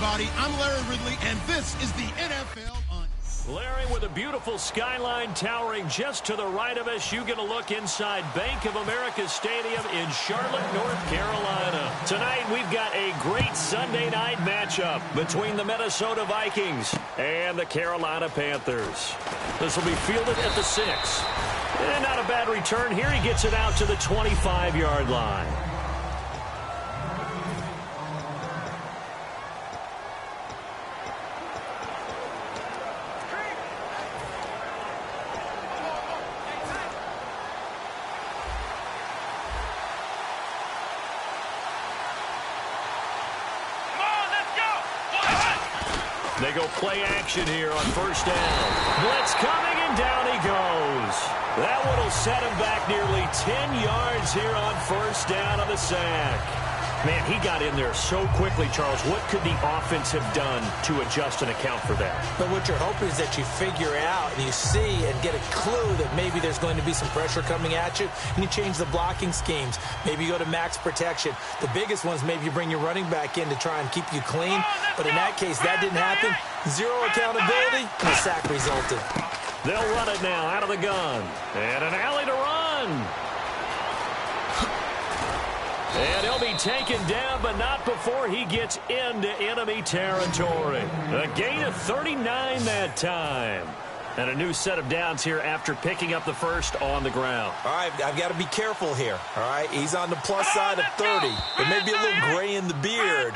everybody. I'm Larry Ridley, and this is the NFL on... Larry, with a beautiful skyline towering just to the right of us, you get a look inside Bank of America Stadium in Charlotte, North Carolina. Tonight, we've got a great Sunday night matchup between the Minnesota Vikings and the Carolina Panthers. This will be fielded at the 6. And not a bad return here. He gets it out to the 25-yard line. They go play action here on first down. Blitz coming, and down he goes. That one will set him back nearly 10 yards here on first down on the sack. Man, he got in there so quickly, Charles. What could the offense have done to adjust and account for that? But what you're hoping is that you figure out and you see and get a clue that maybe there's going to be some pressure coming at you, and you change the blocking schemes. Maybe you go to max protection. The biggest ones, maybe you bring your running back in to try and keep you clean. But in that case, that didn't happen. Zero accountability, and a sack resulted. They'll run it now out of the gun. And an alley to run. And he'll be taken down, but not before he gets into enemy territory. A gain of 39 that time. And a new set of downs here after picking up the first on the ground. All right, I've got to be careful here. All right, he's on the plus side of 30. There may be a little gray in the beard,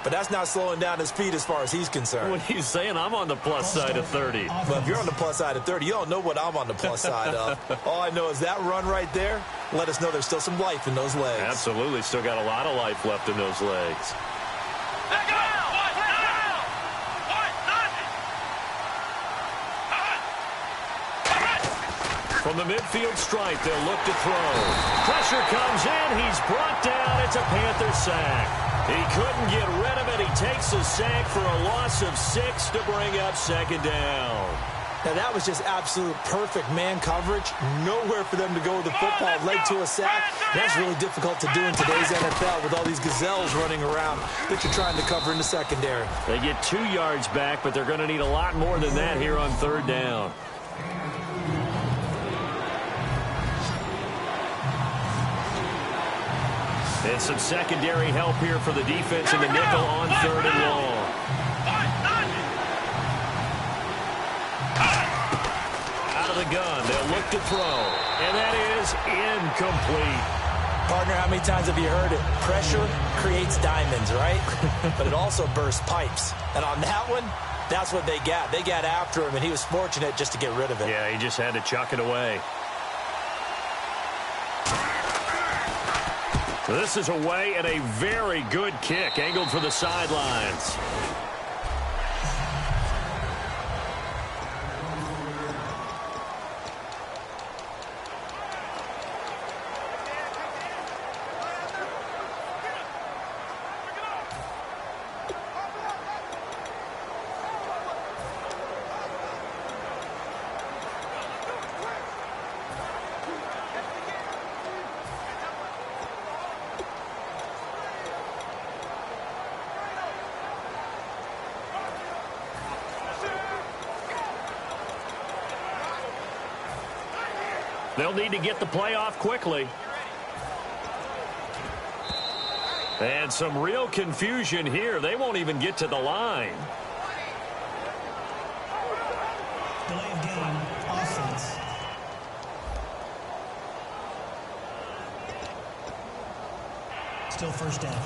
but that's not slowing down his speed as far as he's concerned. What are you saying? I'm on the plus side of 30. Well, if you're on the plus side of 30, you don't know what I'm on the plus side of. All I know is that run right there, let us know there's still some life in those legs. Absolutely. Still got a lot of life left in those legs. From the midfield stripe, they'll look to throw. Pressure comes in. He's brought down. It's a Panther sack. He couldn't get rid of it. He takes a sack for a loss of 6 to bring up second down. Now, that was just absolute perfect man coverage. Nowhere for them to go with the football. Led to a sack. That's really difficult to do in today's NFL with all these gazelles running around that you're trying to cover in the secondary. They get 2 yards back, but they're going to need a lot more than that here on third down. And some secondary help here for the defense in the nickel on third and long. Out of the gun, they'll look to throw. And that is incomplete. Partner, how many times have you heard it? Pressure creates diamonds, right? But it also bursts pipes. And on that one, that's what they got. They got after him, and he was fortunate just to get rid of it. Yeah, he just had to chuck it away. This is away and a very good kick, angled for the sidelines. They'll need to get the play off quickly. And some real confusion here. They won't even get to the line. Delay of game, offense. Still first down.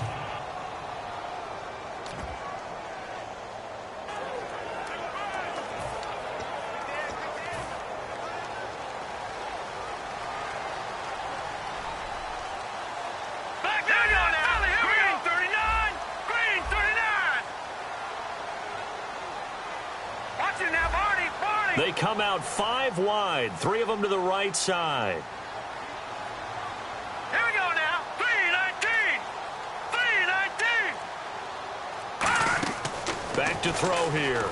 They come out 5 wide, 3 of them to the right side. Here we go now. 3-19. 3-19. Back to throw here.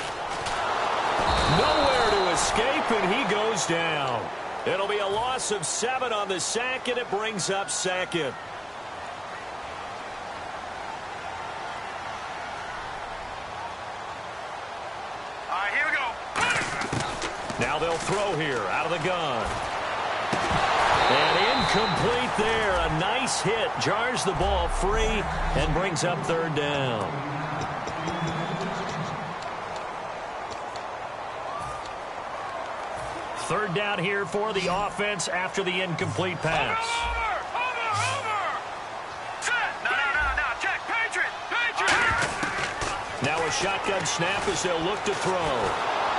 Nowhere to escape, and he goes down. It'll be a loss of 7 on the sack, and it brings up second. Now they'll throw here out of the gun. And incomplete there. A nice hit. Jars the ball free and brings up third down. Third down here for the offense after the incomplete pass. Now a shotgun snap as they'll look to throw.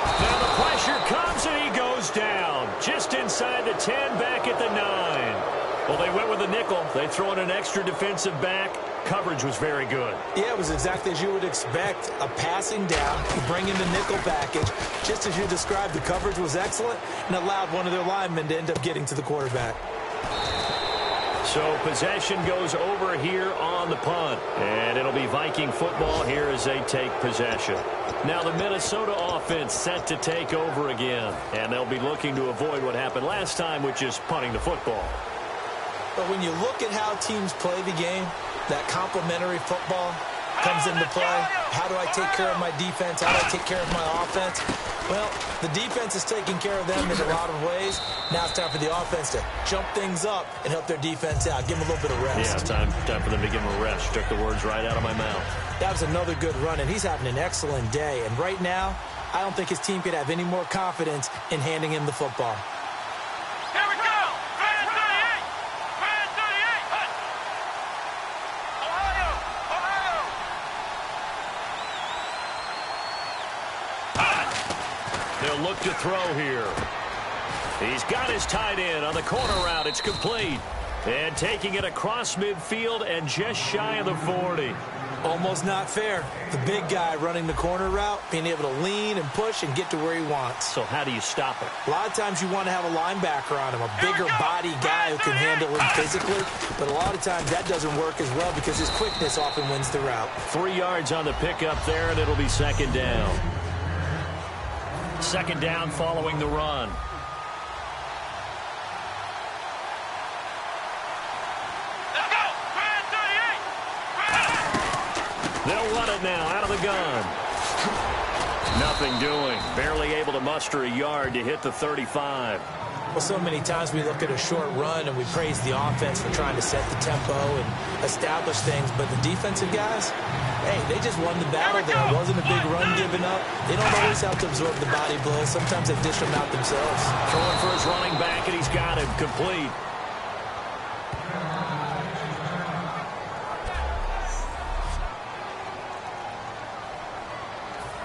Now the pressure comes and he goes down. Just inside the 10, back at the 9. Well, they went with a nickel. They throw in an extra defensive back. Coverage was very good. Yeah, it was exactly as you would expect. A passing down, you bring in the nickel package. Just as you described, the coverage was excellent and allowed one of their linemen to end up getting to the quarterback. So possession goes over here on the punt. And it'll be Viking football here as they take possession. Now the Minnesota offense set to take over again. And they'll be looking to avoid what happened last time, which is punting the football. But when you look at how teams play the game, that complementary football comes into play. How do I take care of my defense? How do I take care of my offense? Well, the defense is taking care of them in a lot of ways. Now it's time for the offense to jump things up and help their defense out. Give them a little bit of rest. Yeah, time for them to give them a rest. Took the words right out of my mouth. That was another good run, and he's having an excellent day. And right now, I don't think his team could have any more confidence in handing him the football. Here we go! Fan 38! Fan 38! Hut! Ohio! Ohio! Hut! They'll look to throw here. He's got his tight end on the corner route. It's complete. And taking it across midfield and just shy of the 40. Almost not fair. The big guy running the corner route, being able to lean and push and get to where he wants. So how do you stop it? A lot of times you want to have a linebacker on him, a bigger body guy who can handle him physically. But a lot of times that doesn't work as well because his quickness often wins the route. 3 yards on the pickup there, and it'll be second down. Second down following the run. They'll run it now out of the gun. Nothing doing. Barely able to muster a yard to hit the 35. Well, so many times we look at a short run and we praise the offense for trying to set the tempo and establish things. But the defensive guys, hey, they just won the battle. There wasn't a big run given up. They don't always have to absorb the body blows. Sometimes they dish them out themselves. Throwing for his running back, and he's got him complete.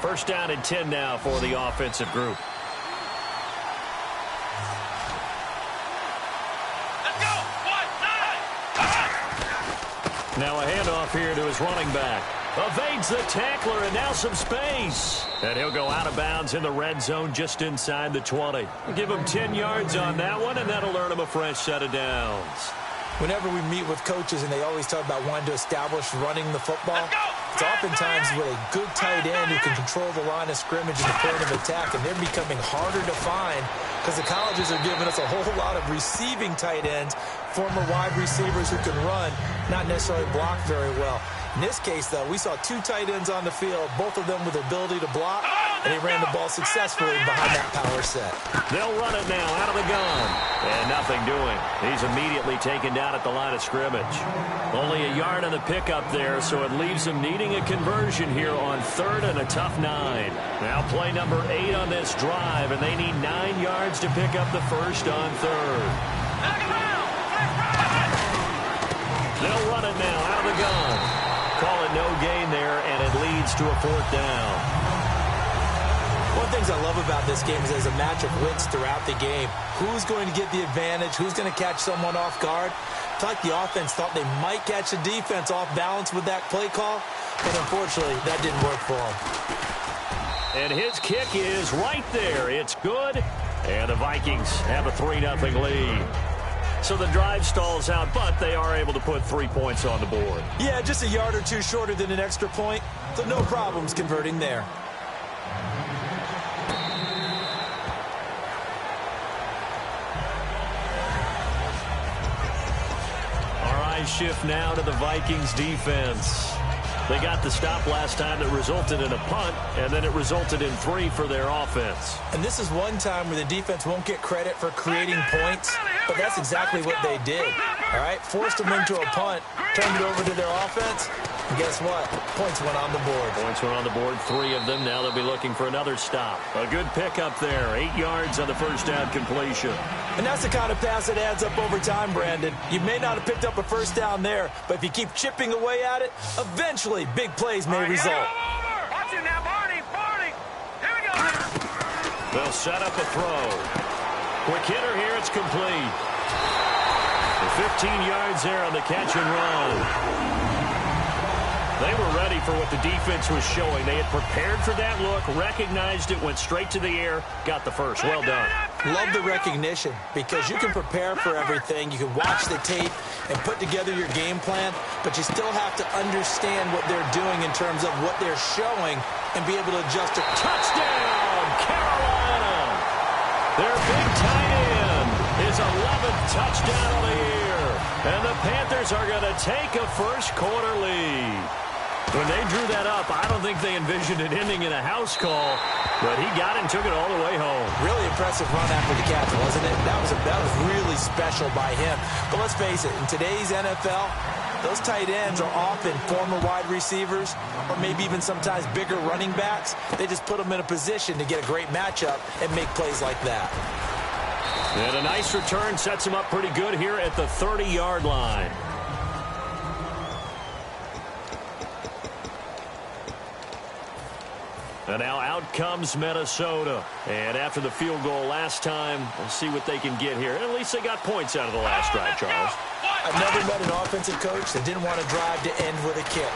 First down and 10 now for the offensive group. Let's go! 1-9! Now a handoff here to his running back. Evades the tackler, and now some space. And he'll go out of bounds in the red zone just inside the 20. Give him 10 yards on that one, and that'll earn him a fresh set of downs. Whenever we meet with coaches and they always talk about wanting to establish running the football, it's oftentimes with a good tight end who can control the line of scrimmage and the point of attack, and they're becoming harder to find because the colleges are giving us a whole lot of receiving tight ends, former wide receivers who can run, not necessarily block very well. In this case, though, we saw 2 tight ends on the field, both of them with the ability to block, and he ran the ball successfully behind that power set. They'll run it now out of the gun. And nothing doing. He's immediately taken down at the line of scrimmage. Only a yard on the pickup there, so it leaves him needing a conversion here on third and a tough 9. Now play number 8 on this drive, and they need 9 yards to pick up the first on third. They'll run it now out of the gun. Call it no gain there, and it leads to a 4th down. One of the things I love about this game is there's a match of wits throughout the game. Who's going to get the advantage? Who's going to catch someone off guard? I feel like the offense thought they might catch the defense off balance with that play call, but unfortunately, that didn't work for them. And his kick is right there. It's good, and the Vikings have a 3-0 lead. So the drive stalls out, but they are able to put 3 points on the board. Yeah, just a yard or 2 shorter than an extra point, so no problems converting there. Our eyes shift now to the Vikings defense. They got the stop last time that resulted in a punt, and then it resulted in 3 for their offense. And this is one time where the defense won't get credit for creating points, but that's exactly what they did. All right, forced them into a punt, turned it over to their offense, and guess what? Points went on the board. Points went on the board, 3 of them. Now they'll be looking for another stop. A good pickup there, 8 yards on the first down completion. And that's the kind of pass that adds up over time, Brandon. You may not have picked up a first down there, but if you keep chipping away at it, eventually big plays may result. Watch it now, Barney. Here we go. They'll set up a throw. Quick hitter here, it's complete. 15 yards there on the catch and run. They were ready for what the defense was showing. They had prepared for that look, recognized it, went straight to the air, got the first. Well done. Love the recognition because you can prepare for everything. You can watch the tape and put together your game plan, but you still have to understand what they're doing in terms of what they're showing and be able to adjust it. Touchdown, Carolina! Their big tight end is 11th touchdown of the year. And the Panthers are going to take a first-quarter lead. When they drew that up, I don't think they envisioned it ending in a house call, but he got it and took it all the way home. Really impressive run after the catch, wasn't it? That was really special by him. But let's face it, in today's NFL, those tight ends are often former wide receivers or maybe even sometimes bigger running backs. They just put them in a position to get a great matchup and make plays like that. And a nice return sets him up pretty good here at the 30-yard line. And now out comes Minnesota. And after the field goal last time, we'll see what they can get here. At least they got points out of the last drive, Charles. I've never met an offensive coach that didn't want to drive to end with a kick.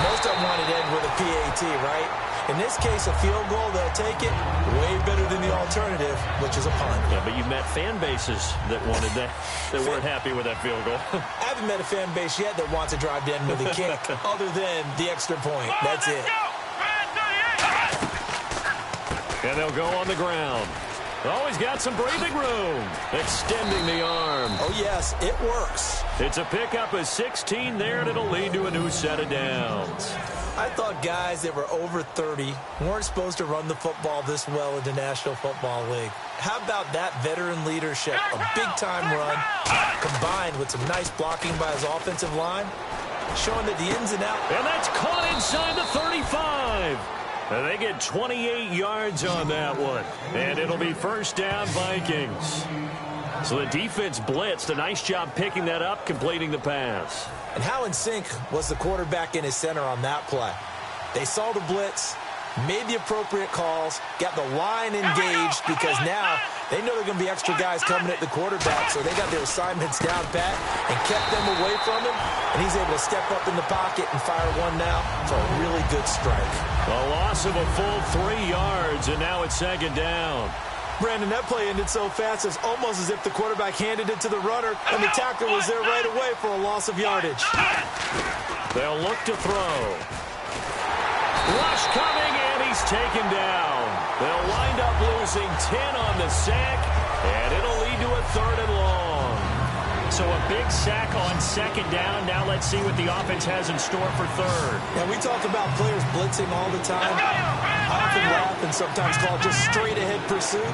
Most of them wanted to end with a PAT, right? In this case, a field goal, they'll take it way better than the alternative, which is a punt. Yeah, but you've met fan bases that wanted that, that weren't happy with that field goal. I haven't met a fan base yet that wants to drive to end with a kick other than the extra point. That's it. And they'll go on the ground. Always got some breathing room. Extending the arm. Oh, yes, it works. It's a pickup of 16 there, and it'll lead to a new set of downs. I thought guys that were over 30 weren't supposed to run the football this well in the National Football League. How about that veteran leadership? A big-time run combined with some nice blocking by his offensive line, showing that the ins and outs. And that's caught inside the 35. And they get 28 yards on that one. And it'll be first down, Vikings. So the defense blitzed. A nice job picking that up, completing the pass. And how in sync was the quarterback in his center on that play? They saw the blitz, made the appropriate calls, got the line engaged because now they know there are going to be extra guys coming at the quarterback, so they got their assignments down pat and kept them away from him, and he's able to step up in the pocket and fire one now for a really good strike. A loss of a full 3 yards, and now it's second down. Brandon, that play ended so fast, it's almost as if the quarterback handed it to the runner, and the tackler was there right away for a loss of yardage. They'll look to throw. Rush coming, and he's taken down. They'll wind up losing 10 on the sack, and it'll lead to a 3rd and long. So a big sack on second down. Now let's see what the offense has in store for 3rd. Now, we talk about players blitzing all the time. I often laugh and sometimes call it just straight-ahead pursuit.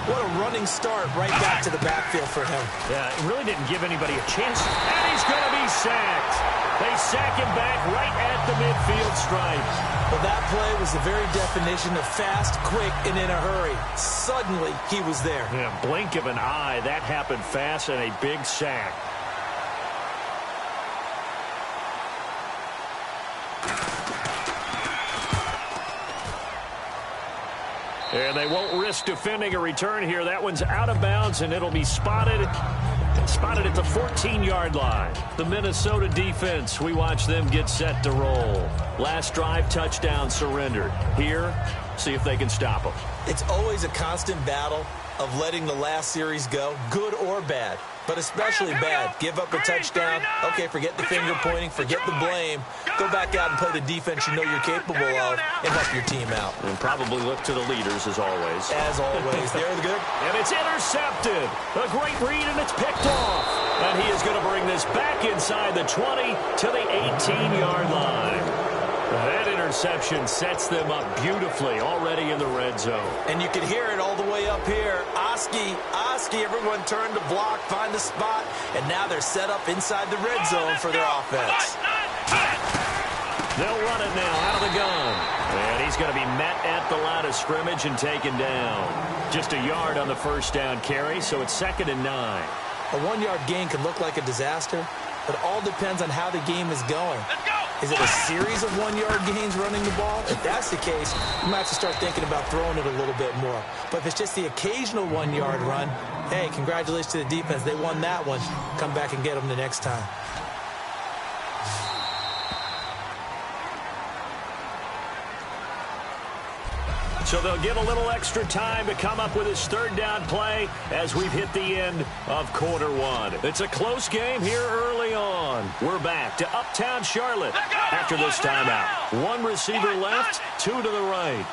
What a running start right back to the backfield for him. Yeah, it really didn't give anybody a chance. And he's going to be sacked. They sack him back right at the midfield stripe. Well, that play was the very definition of fast, quick, and in a hurry. Suddenly, he was there. Yeah, blink of an eye. That happened fast and a big sack. And they won't risk defending a return here. That one's out of bounds, and it'll be spotted at the 14-yard line. The Minnesota defense, we watch them get set to roll. Last drive, touchdown surrendered. Here, see if they can stop them. It's always a constant battle of letting the last series go, good or bad, but especially bad. Give up a touchdown. Okay, forget the finger pointing, forget the blame. Go back out and play the defense you know you're capable of and help your team out. And probably look to the leaders as always. As always. They're good. And it's intercepted. A great read, and it's picked off. And he is going to bring this back inside the 20 to the 18-yard line. That interception sets them up beautifully already in the red zone. And you can hear it all the way up here. Oski, everyone turned to block, find a spot, and now they're set up inside the red zone for their offense. They'll run it now out of the gun. And he's going to be met at the line of scrimmage and taken down. Just a yard on the first down carry, so it's 2nd and 9. A 1-yard gain can look like a disaster, but it all depends on how the game is going. Is it a series of 1-yard gains running the ball? If that's the case, you might have to start thinking about throwing it a little bit more. But if it's just the occasional 1-yard run, hey, congratulations to the defense. They won that one. Come back and get them the next time. So they'll get a little extra time to come up with his 3rd down play as we've hit the end of quarter 1. It's a close game here early on. We're back to Uptown Charlotte after this timeout. 1 receiver left, 2 to the right.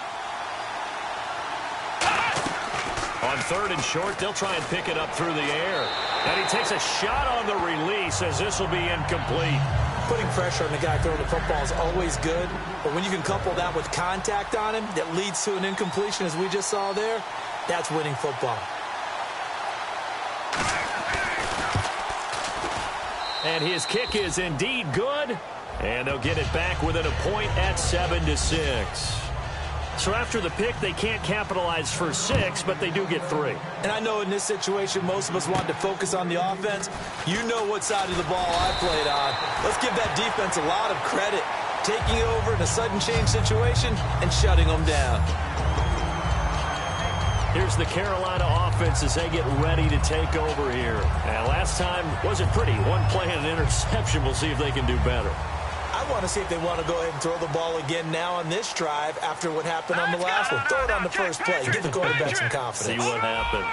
On 3rd and short, they'll try and pick it up through the air. And he takes a shot on the release as this will be incomplete. Putting pressure on the guy throwing the football is always good, but when you can couple that with contact on him that leads to an incompletion, as we just saw there, that's winning football. And his kick is indeed good, and they'll get it back within a point at 7-6. So after the pick, they can't capitalize for 6, but they do get 3. And I know in this situation, most of us want to focus on the offense. You know what side of the ball I played on. Let's give that defense a lot of credit. Taking over in a sudden change situation and shutting them down. Here's the Carolina offense as they get ready to take over here. And last time wasn't pretty. 1 play and an interception. We'll see if they can do better. I want to see if they want to go ahead and throw the ball again now on this drive after what happened on the last one. Throw it on the first play. Give the quarterback some confidence. See what happens.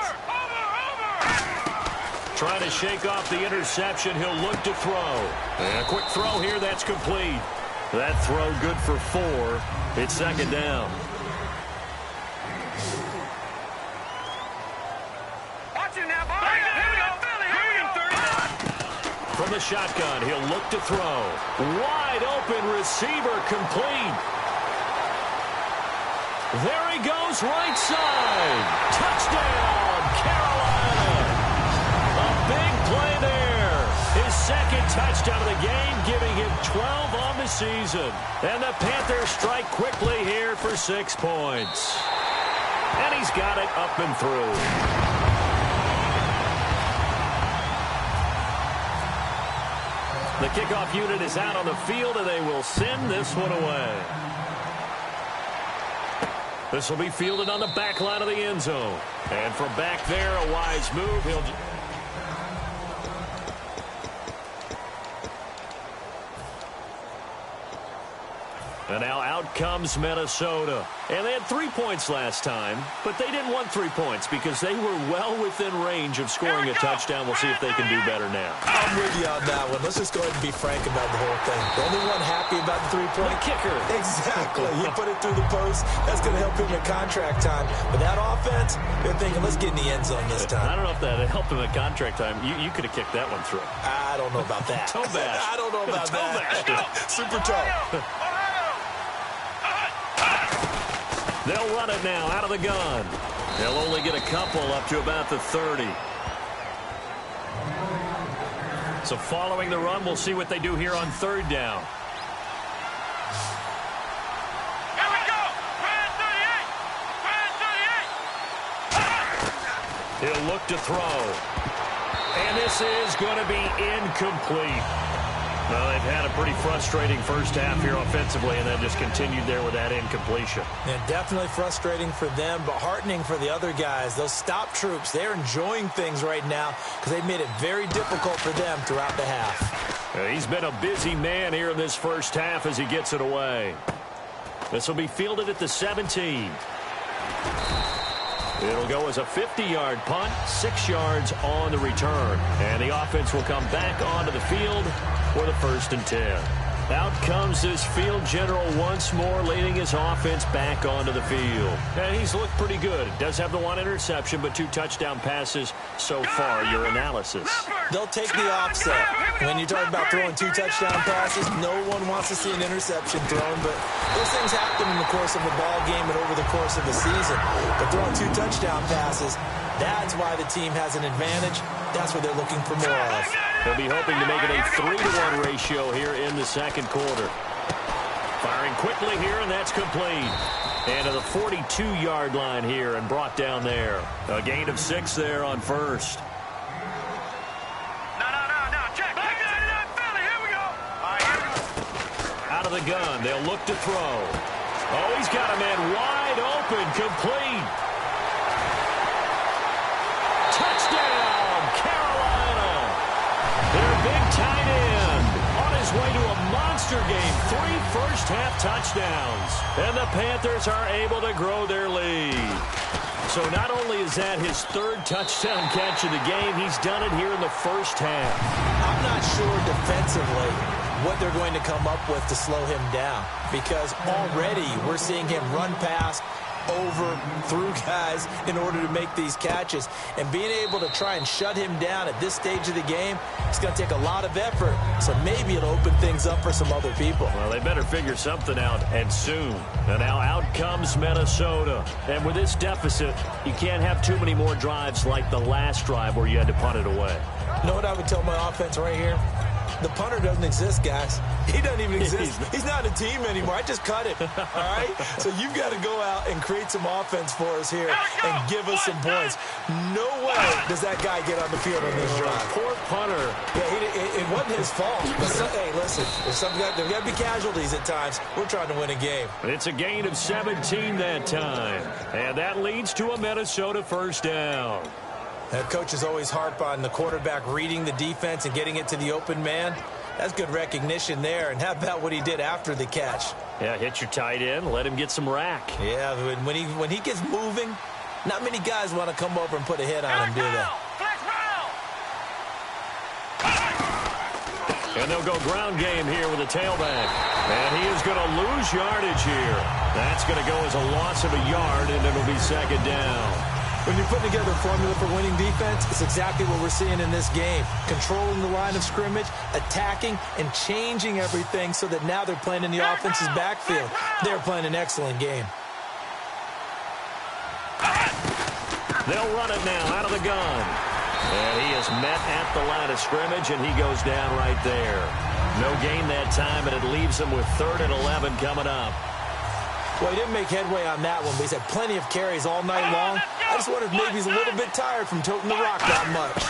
Trying to shake off the interception. He'll look to throw. And a quick throw here. That's complete. That throw good for 4. It's 2nd down. Watch it now, boys. Here we go. From the shotgun, he'll look to throw. Wide open receiver complete. There he goes, right side. Touchdown, Carolina. A big play there. His 2nd touchdown of the game, giving him 12 on the season. And the Panthers strike quickly here for 6 points. And he's got it up and through. The kickoff unit is out on the field, and they will send this one away. This will be fielded on the back line of the end zone. And from back there, a wise move. And now out comes Minnesota. And they had 3 points last time, but they didn't want 3 points because they were well within range of scoring a touchdown. We'll see if they can do better now. I'm with you on that one. Let's just go ahead and be frank about the whole thing. The only one happy about the 3-point kicker. Exactly. He put it through the post. That's going to help him at contract time. But that offense, they're thinking, let's get in the end zone this time. I don't know if that helped him at contract time. You could have kicked that one through. I don't know about that. Toe bash. I don't know about that. Super toe. They'll run it now out of the gun. They'll only get a couple up to about the 30. So following the run, we'll see what they do here on 3rd down. Here we go. Brand 38. He'll look to throw. And this is going to be incomplete. Well, they've had a pretty frustrating first half here offensively, and then just continued there with that incompletion. Yeah, definitely frustrating for them, but heartening for the other guys. Those stop troops, they're enjoying things right now because they've made it very difficult for them throughout the half. He's been a busy man here in this first half as he gets it away. This will be fielded at the 17. It'll go as a 50-yard punt, 6 yards on the return. And the offense will come back onto the field for the 1st and 10. Out comes this field general once more, leading his offense back onto the field. And he's looked pretty good. Does have the 1 interception, but 2 touchdown passes so far. Your analysis. They'll take the offset. When you talk about throwing 2 touchdown passes, no one wants to see an interception thrown, but those things happen in the course of a ball game and over the course of a season. But throwing 2 touchdown passes, that's why the team has an advantage. That's what they're looking for more of. They'll be hoping to make it a 3-to-1 ratio here in the second quarter. Firing quickly here, and that's complete. And to the 42-yard line here and brought down there. A gain of 6 there on first. No, check. Philly, here we go. All right, here we go. Out of the gun, they'll look to throw. Oh, he's got a man wide open, complete. Touchdown, Carolina. Their big tight end on his way to a monster game. 3 first-half touchdowns. And the Panthers are able to grow their lead. So not only is that his 3rd touchdown catch of the game, he's done it here in the first half. I'm not sure defensively what they're going to come up with to slow him down, because already we're seeing him run past, over, through guys in order to make these catches. And being able to try and shut him down at this stage of the game, it's going to take a lot of effort. So maybe it'll open things up for some other people. Well, they better figure something out, and soon. And now out comes Minnesota. And with this deficit, you can't have too many more drives like the last drive where you had to punt it away. You know what I would tell my offense right here? The punter doesn't exist, guys. He doesn't even exist. He's not a team anymore. I just cut him, all right? So you've got to go out and create some offense for us here and give us some points. No way does that guy get on the field on this drive. Poor punter. Yeah, it wasn't his fault. But hey, listen, there's got to be casualties at times. We're trying to win a game. It's a gain of 17 that time. And that leads to a Minnesota first down. Coaches always harp on the quarterback reading the defense and getting it to the open man. That's good recognition there. And how about what he did after the catch? Yeah, hit your tight end, let him get some rack. Yeah, when he gets moving, not many guys want to come over and put a hit on him, do they? And they'll go ground game here with a tailback. And he is going to lose yardage here. That's going to go as a loss of a yard, and it'll be second down. When you're putting together a formula for winning defense, it's exactly what we're seeing in this game. Controlling the line of scrimmage, attacking, and changing everything so that now they're playing in the offense's backfield. They're playing an excellent game. They'll run it now out of the gun. And he is met at the line of scrimmage, and he goes down right there. No gain that time, and it leaves him with 3rd and 11 coming up. Well, he didn't make headway on that one, but he's had plenty of carries all night long. I just wonder if maybe he's a little bit tired from toting the rock that much.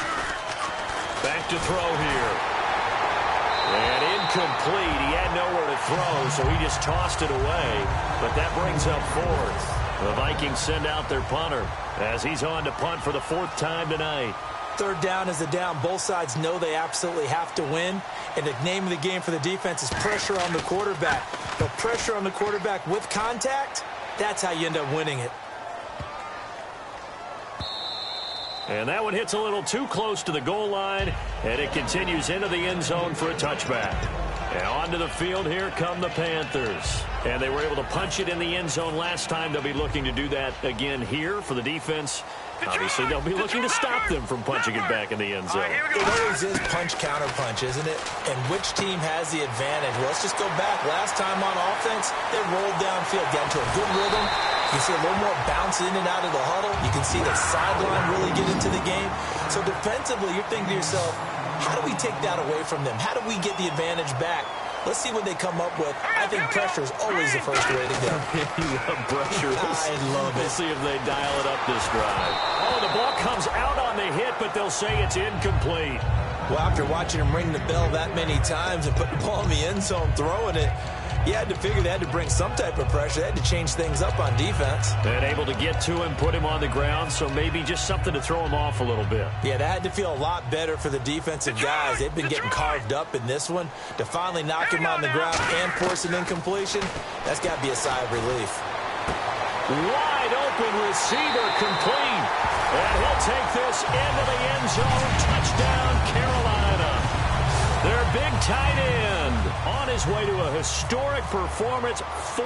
Back to throw here. And incomplete. He had nowhere to throw, so he just tossed it away. But that brings up 4th. The Vikings send out their punter as he's on to punt for the 4th time tonight. 3rd down is the down. Both sides know they absolutely have to win. And the name of the game for the defense is pressure on the quarterback. But pressure on the quarterback with contact, that's how you end up winning it. And that one hits a little too close to the goal line, and it continues into the end zone for a touchback. And onto the field, here come the Panthers. And they were able to punch it in the end zone last time. They'll be looking to do that again here for the defense. Obviously, they'll be looking to stop them from punching it back in the end zone. It always is punch-counter-punch, isn't it? And which team has the advantage? Well, let's just go back. Last time on offense, they rolled downfield, got into a good rhythm. You can see a little more bounce in and out of the huddle. You can see the sideline really get into the game. So defensively, you're thinking to yourself, how do we take that away from them? How do we get the advantage back? Let's see what they come up with. I think pressure is always the first way to go. You love pressure. I love it. We'll see if they dial it up this drive. Oh, the ball comes out on the hit, but they'll say it's incomplete. Well, after watching him ring the bell that many times and put the ball in the end zone, throwing it, you had to figure they had to bring some type of pressure. They had to change things up on defense. And able to get to him, put him on the ground, so maybe just something to throw him off a little bit. Yeah, that had to feel a lot better for the defensive guys. They've been getting carved up in this one. To finally knock him on the ground and force an incompletion, that's got to be a sigh of relief. Wide open receiver complete. And he'll take this into the end zone. Touchdown, Carolina. Their big tight end on his way to a historic performance. 4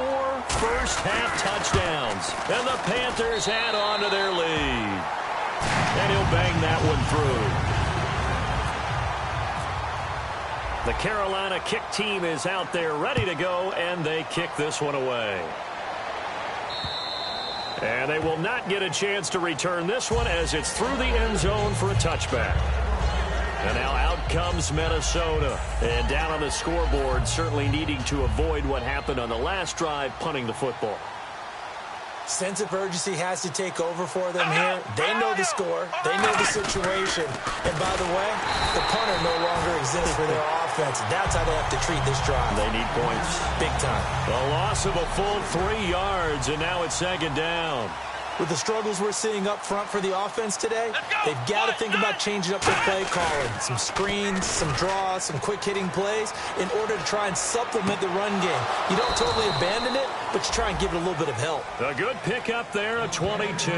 first-half touchdowns. And the Panthers add on to their lead. And he'll bang that one through. The Carolina kick team is out there ready to go, and they kick this one away. And they will not get a chance to return this one as it's through the end zone for a touchback. And now out comes Minnesota. And down on the scoreboard, certainly needing to avoid what happened on the last drive, punting the football. Sense of urgency has to take over for them here. They know the score. They know the situation. And by the way, the punter no longer exists for their offense. That's how they have to treat this drive. They need points. Big time. A loss of a full 3 yards, and now it's second down. With the struggles we're seeing up front for the offense today, they've got to think about changing up their play calling. Some screens, some draws, some quick-hitting plays in order to try and supplement the run game. You don't totally abandon it, but you try and give it a little bit of help. A good pickup there, a 22.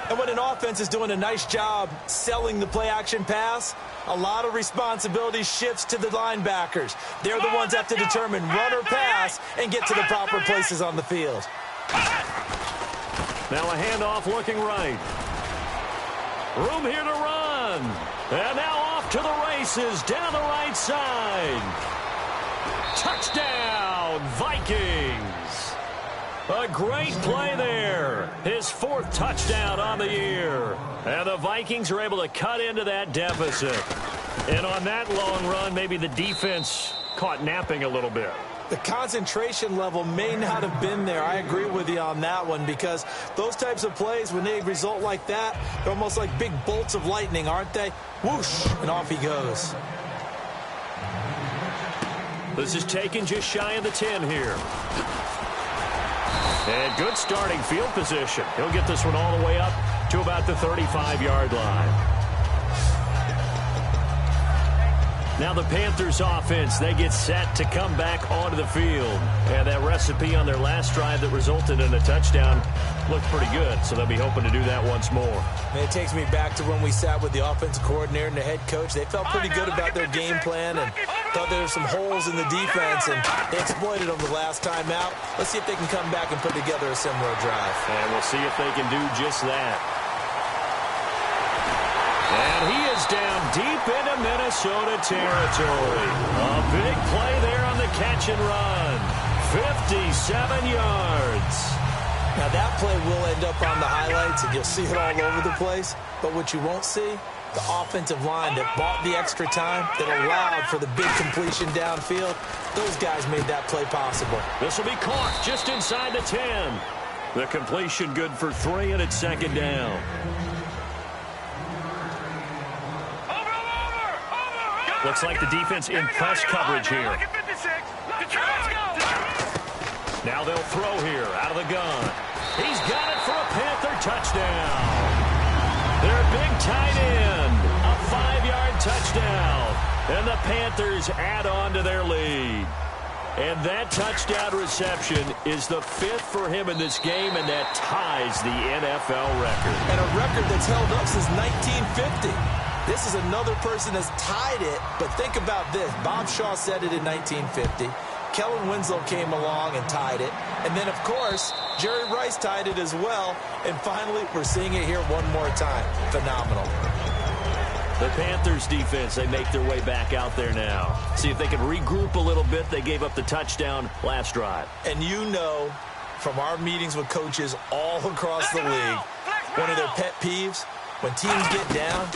And when an offense is doing a nice job selling the play-action pass, a lot of responsibility shifts to the linebackers. They're the ones that have to determine run or pass and get to the proper places on the field. Now a handoff looking right. Room here to run. And now off to the races down the right side. Touchdown, Vikings. A great play there. His 4th touchdown on the year. And the Vikings are able to cut into that deficit. And on that long run, maybe the defense caught napping a little bit. The concentration level may not have been there. I agree with you on that one because those types of plays, when they result like that, they're almost like big bolts of lightning, aren't they? Whoosh, and off he goes. This is taken just shy of the 10 here. And good starting field position. He'll get this one all the way up to about the 35-yard line. Now the Panthers offense, they get set to come back onto the field. And that recipe on their last drive that resulted in a touchdown looked pretty good, so they'll be hoping to do that once more. And it takes me back to when we sat with the offensive coordinator and the head coach. They felt pretty good about their game plan and thought there were some holes in the defense, and they exploited them the last time out. Let's see if they can come back and put together a similar drive. And we'll see if they can do just that. And he is down deep into Minnesota territory. A big play there on the catch and run. 57 yards. Now that play will end up on the highlights, and you'll see it all over the place. But what you won't see, the offensive line that bought the extra time, that allowed for the big completion downfield, those guys made that play possible. This will be caught just inside the 10. The completion good for 3, and it's second down. Looks like the defense in press coverage here. Now they'll throw here out of the gun. He's got it for a Panther touchdown. Their big tight end, a 5-yard touchdown. And the Panthers add on to their lead. And that touchdown reception is the 5th for him in this game, and that ties the NFL record. And a record that's held up since 1950. This is another person that's tied it, but think about this. Bob Shaw said it in 1950. Kellen Winslow came along and tied it. And then, of course, Jerry Rice tied it as well. And finally, we're seeing it here one more time. Phenomenal. The Panthers defense, they make their way back out there now. See if they can regroup a little bit. They gave up the touchdown last drive. And you know, from our meetings with coaches all across the league, one of their pet peeves, when teams get down,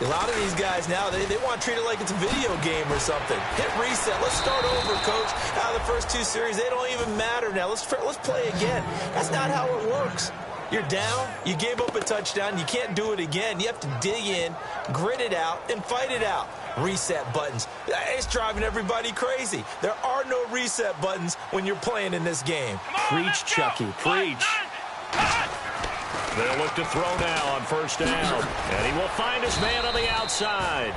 a lot of these guys now, they want to treat it like it's a video game or something. Hit reset. Let's start over, coach. The first 2 series, they don't even matter now. Let's play again. That's not how it works. You're down. You gave up a touchdown. You can't do it again. You have to dig in, grit it out, and fight it out. Reset buttons. It's driving everybody crazy. There are no reset buttons when you're playing in this game. Preach, Chucky. Preach. They'll look to throw now on first down. And he will find his man on the outside.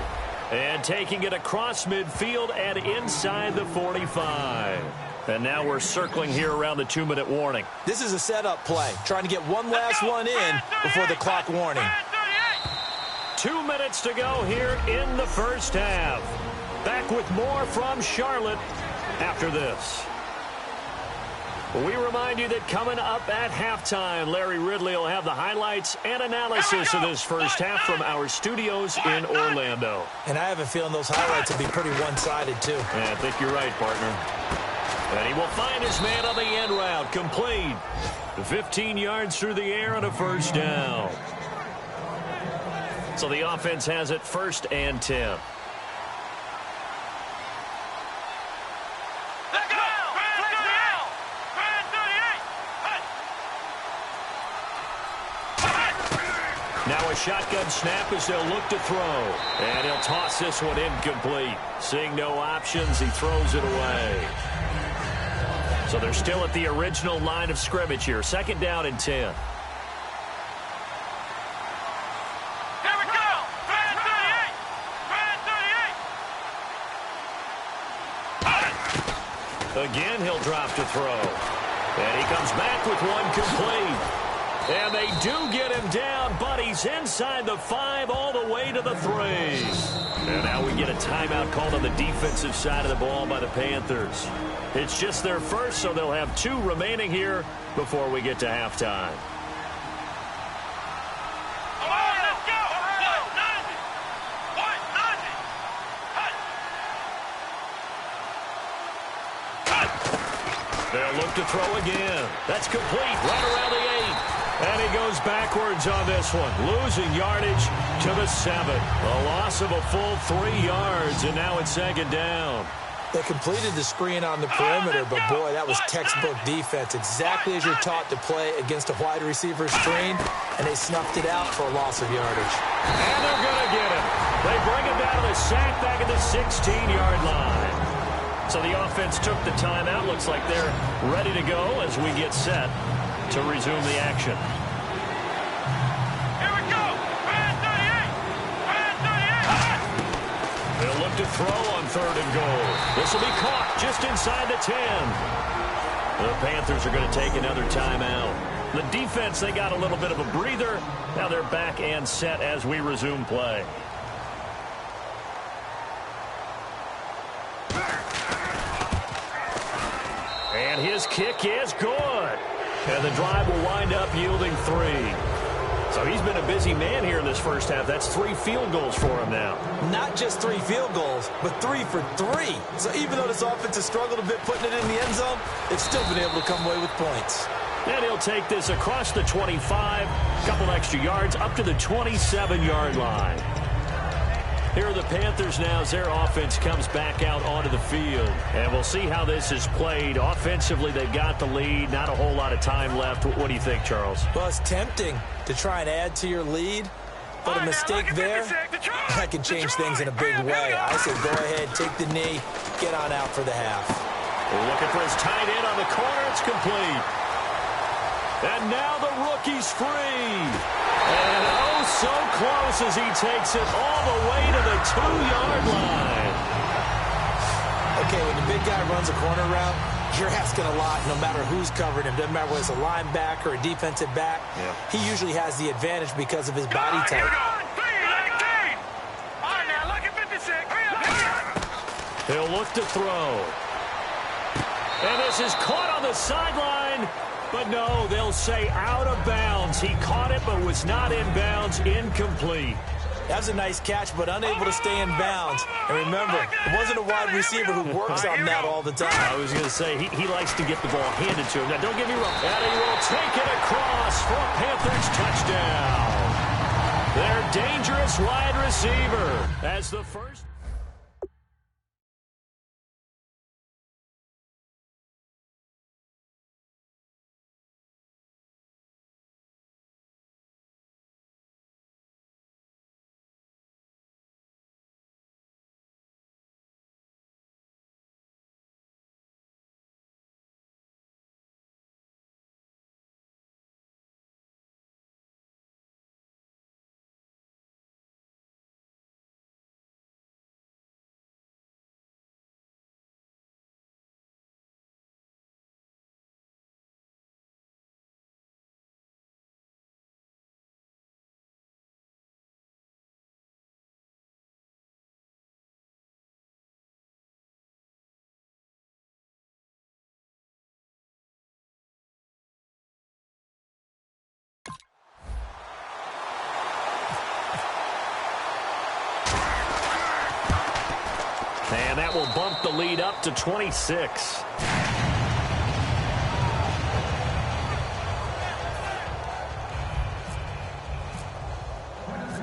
And taking it across midfield and inside the 45. And now we're circling here around the 2-minute warning. This is a setup play. Trying to get one last one in before the clock warning. 2 minutes to go here in the first half. Back with more from Charlotte after this. We remind you that coming up at halftime, Larry Ridley will have the highlights and analysis of this first half from our studios in Orlando. And I have a feeling those highlights will be pretty one-sided, too. Yeah, I think you're right, partner. And he will find his man on the end route, complete. 15 yards through the air on a first down. So the offense has it 1st and 10. Now a shotgun snap as they'll look to throw. And he'll toss this one incomplete. Seeing no options, he throws it away. So they're still at the original line of scrimmage here. 2nd down and 10. Here we go! Man 38! Man 38! Again, he'll drop to throw. And he comes back with one complete. And they do get him down, but he's inside the 5 all the way to the 3. And now we get a timeout called on the defensive side of the ball by the Panthers. It's just their first, so they'll have 2 remaining here before we get to halftime. Come on, let's go! They'll look to throw again. That's complete right around the 8. And he goes backwards on this one, losing yardage to the 7. A loss of a full 3 yards, and now it's 2nd down. They completed the screen on the perimeter, but boy, that was textbook defense. Exactly as you're taught to play against a wide receiver screen, and they snuffed it out for a loss of yardage. And they're going to get him. They bring him down to the sack back at the 16-yard line. So the offense took the timeout. Looks like they're ready to go as we get set to resume the action. Here we go! Man 38! Man 38! They'll look to throw on 3rd and goal. This will be caught just inside the 10. The Panthers are going to take another timeout. The defense, they got a little bit of a breather. Now they're back and set as we resume play. And his kick is good. And the drive will wind up yielding 3. So he's been a busy man here in this first half. That's 3 field goals for him now. Not just 3 field goals, but 3 for 3. So even though this offense has struggled a bit putting it in the end zone, they've still been able to come away with points. And he'll take this across the 25, couple extra yards, up to the 27-yard line. Here are the Panthers now as their offense comes back out onto the field. And we'll see how this is played. Offensively, they've got the lead. Not a whole lot of time left. What do you think, Charles? Well, it's tempting to try and add to your lead, but a mistake there, that can change things in a big way. I say go ahead, take the knee, get on out for the half. We're looking for his tight end on the corner. It's complete. And now the rookie's free. And oh, so close as he takes it all the way to the 2-yard line. Okay, when the big guy runs a corner route, you're asking a lot no matter who's covering him. Doesn't matter whether it's a linebacker or a defensive back. Yeah. He usually has the advantage because of his body type. He'll look to throw. And this is caught on the sideline. But no, they'll say out of bounds. He caught it but was not in bounds. Incomplete. That was a nice catch, but unable to stay in bounds. And remember, it wasn't a wide receiver who works on that all the time. I was going to say, he likes to get the ball handed to him. Now, don't get me wrong. And he will take it across for a Panthers touchdown. Their dangerous wide receiver as the first. And that will bump the lead up to 26.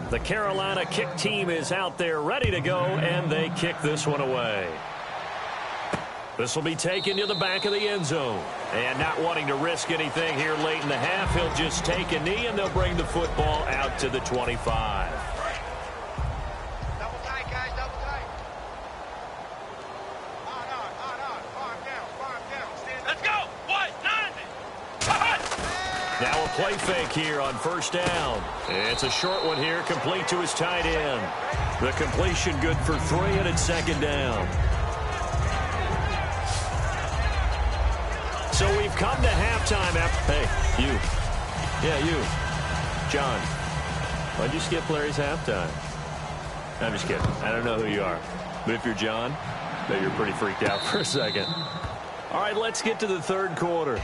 The Carolina kick team is out there ready to go, and they kick this one away. This will be taken to the back of the end zone. And not wanting to risk anything here late in the half, he'll just take a knee, and they'll bring the football out to the 25. Double tight, guys, double tight. On. Farm down. Let's go. 190. Now a play fake here on first down. It's a short one here, complete to his tight end. The completion good for 3, and it's second down. So we've come to halftime. Hey, you. Yeah, you. John. Why'd you skip Larry's halftime? I'm just kidding. I don't know who you are. But if you're John, maybe you're pretty freaked out for a second. All right, let's get to the third quarter.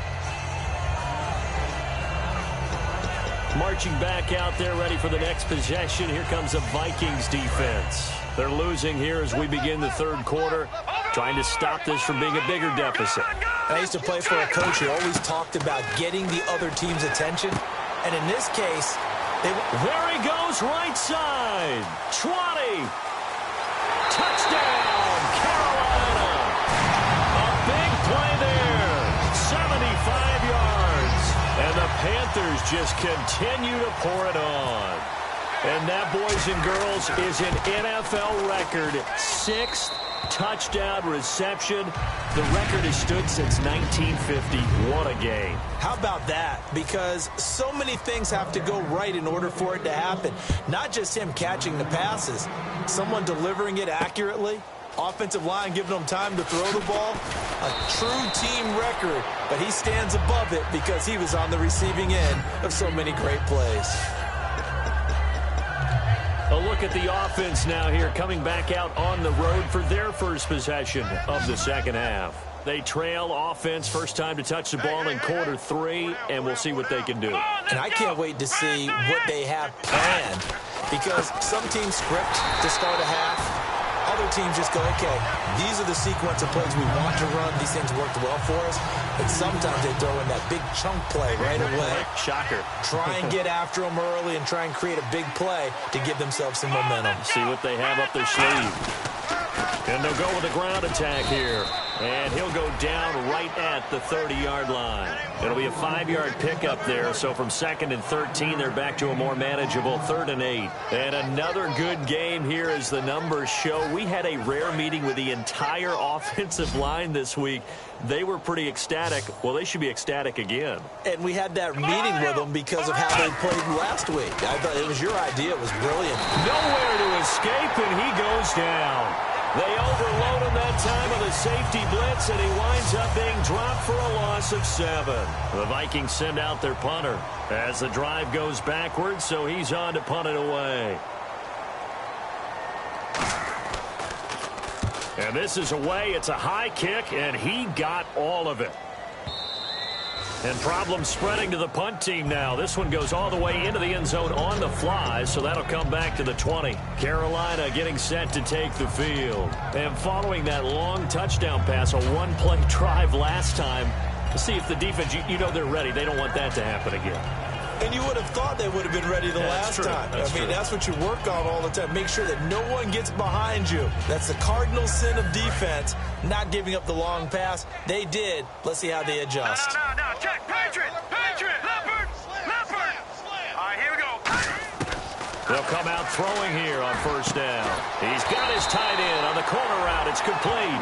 Marching back out there, ready for the next possession. Here comes the Vikings defense. They're losing here as we begin the third quarter, trying to stop this from being a bigger deficit. I used to play for a coach who always talked about getting the other team's attention. And in this case, there he goes, right side. 20. Touchdown, Carolina. A big play there. 75 yards. And the Panthers just continue to pour it on. And that, boys and girls, is an NFL record 6th touchdown reception. The record has stood since 1950. What a game. How about that? Because so many things have to go right in order for it to happen. Not just him catching the passes, someone delivering it accurately, offensive line giving them time to throw the ball. A true team record, but he stands above it because he was on the receiving end of so many great plays. A look at the offense now here, coming back out on the road for their first possession of the second half. They trail offense, first time to touch the ball in quarter 3, and we'll see what they can do. And I can't wait to see what they have planned, because some teams script to start a half. Other teams just go, okay, these are the sequence of plays we want to run. These things worked well for us. And sometimes they throw in that big chunk play right away. Shocker. Try and get after them early and try and create a big play to give themselves some momentum. See what they have up their sleeve. And they'll go with a ground attack here. And he'll go down right at the 30-yard line. It'll be a 5-yard pickup there. So from 2nd and 13, they're back to a more manageable 3rd and 8. And another good game here as the numbers show. We had a rare meeting with the entire offensive line this week. They were pretty ecstatic. Well, they should be ecstatic again. And we had that meeting with them because of how they played last week. I thought it was your idea. It was brilliant. Nowhere to escape, and he goes down. They overload him that time with a safety blitz, and he winds up being dropped for a loss of 7. The Vikings send out their punter as the drive goes backwards, so he's on to punt it away. And this is away. It's a high kick, and he got all of it. And problems spreading to the punt team now. This one goes all the way into the end zone on the fly, so that'll come back to the 20. Carolina getting set to take the field. And following that long touchdown pass, a one-play drive last time, to see if the defense, you know they're ready. They don't want that to happen again. And you would have thought they would have been ready the last time. I mean, that's what you work on all the time. Make sure that no one gets behind you. That's the cardinal sin of defense, not giving up the long pass. They did. Let's see how they adjust. No. Check. Patriot. Leopard. All right, here we go. They'll come out throwing here on first down. He's got his tight end on the corner route. It's complete.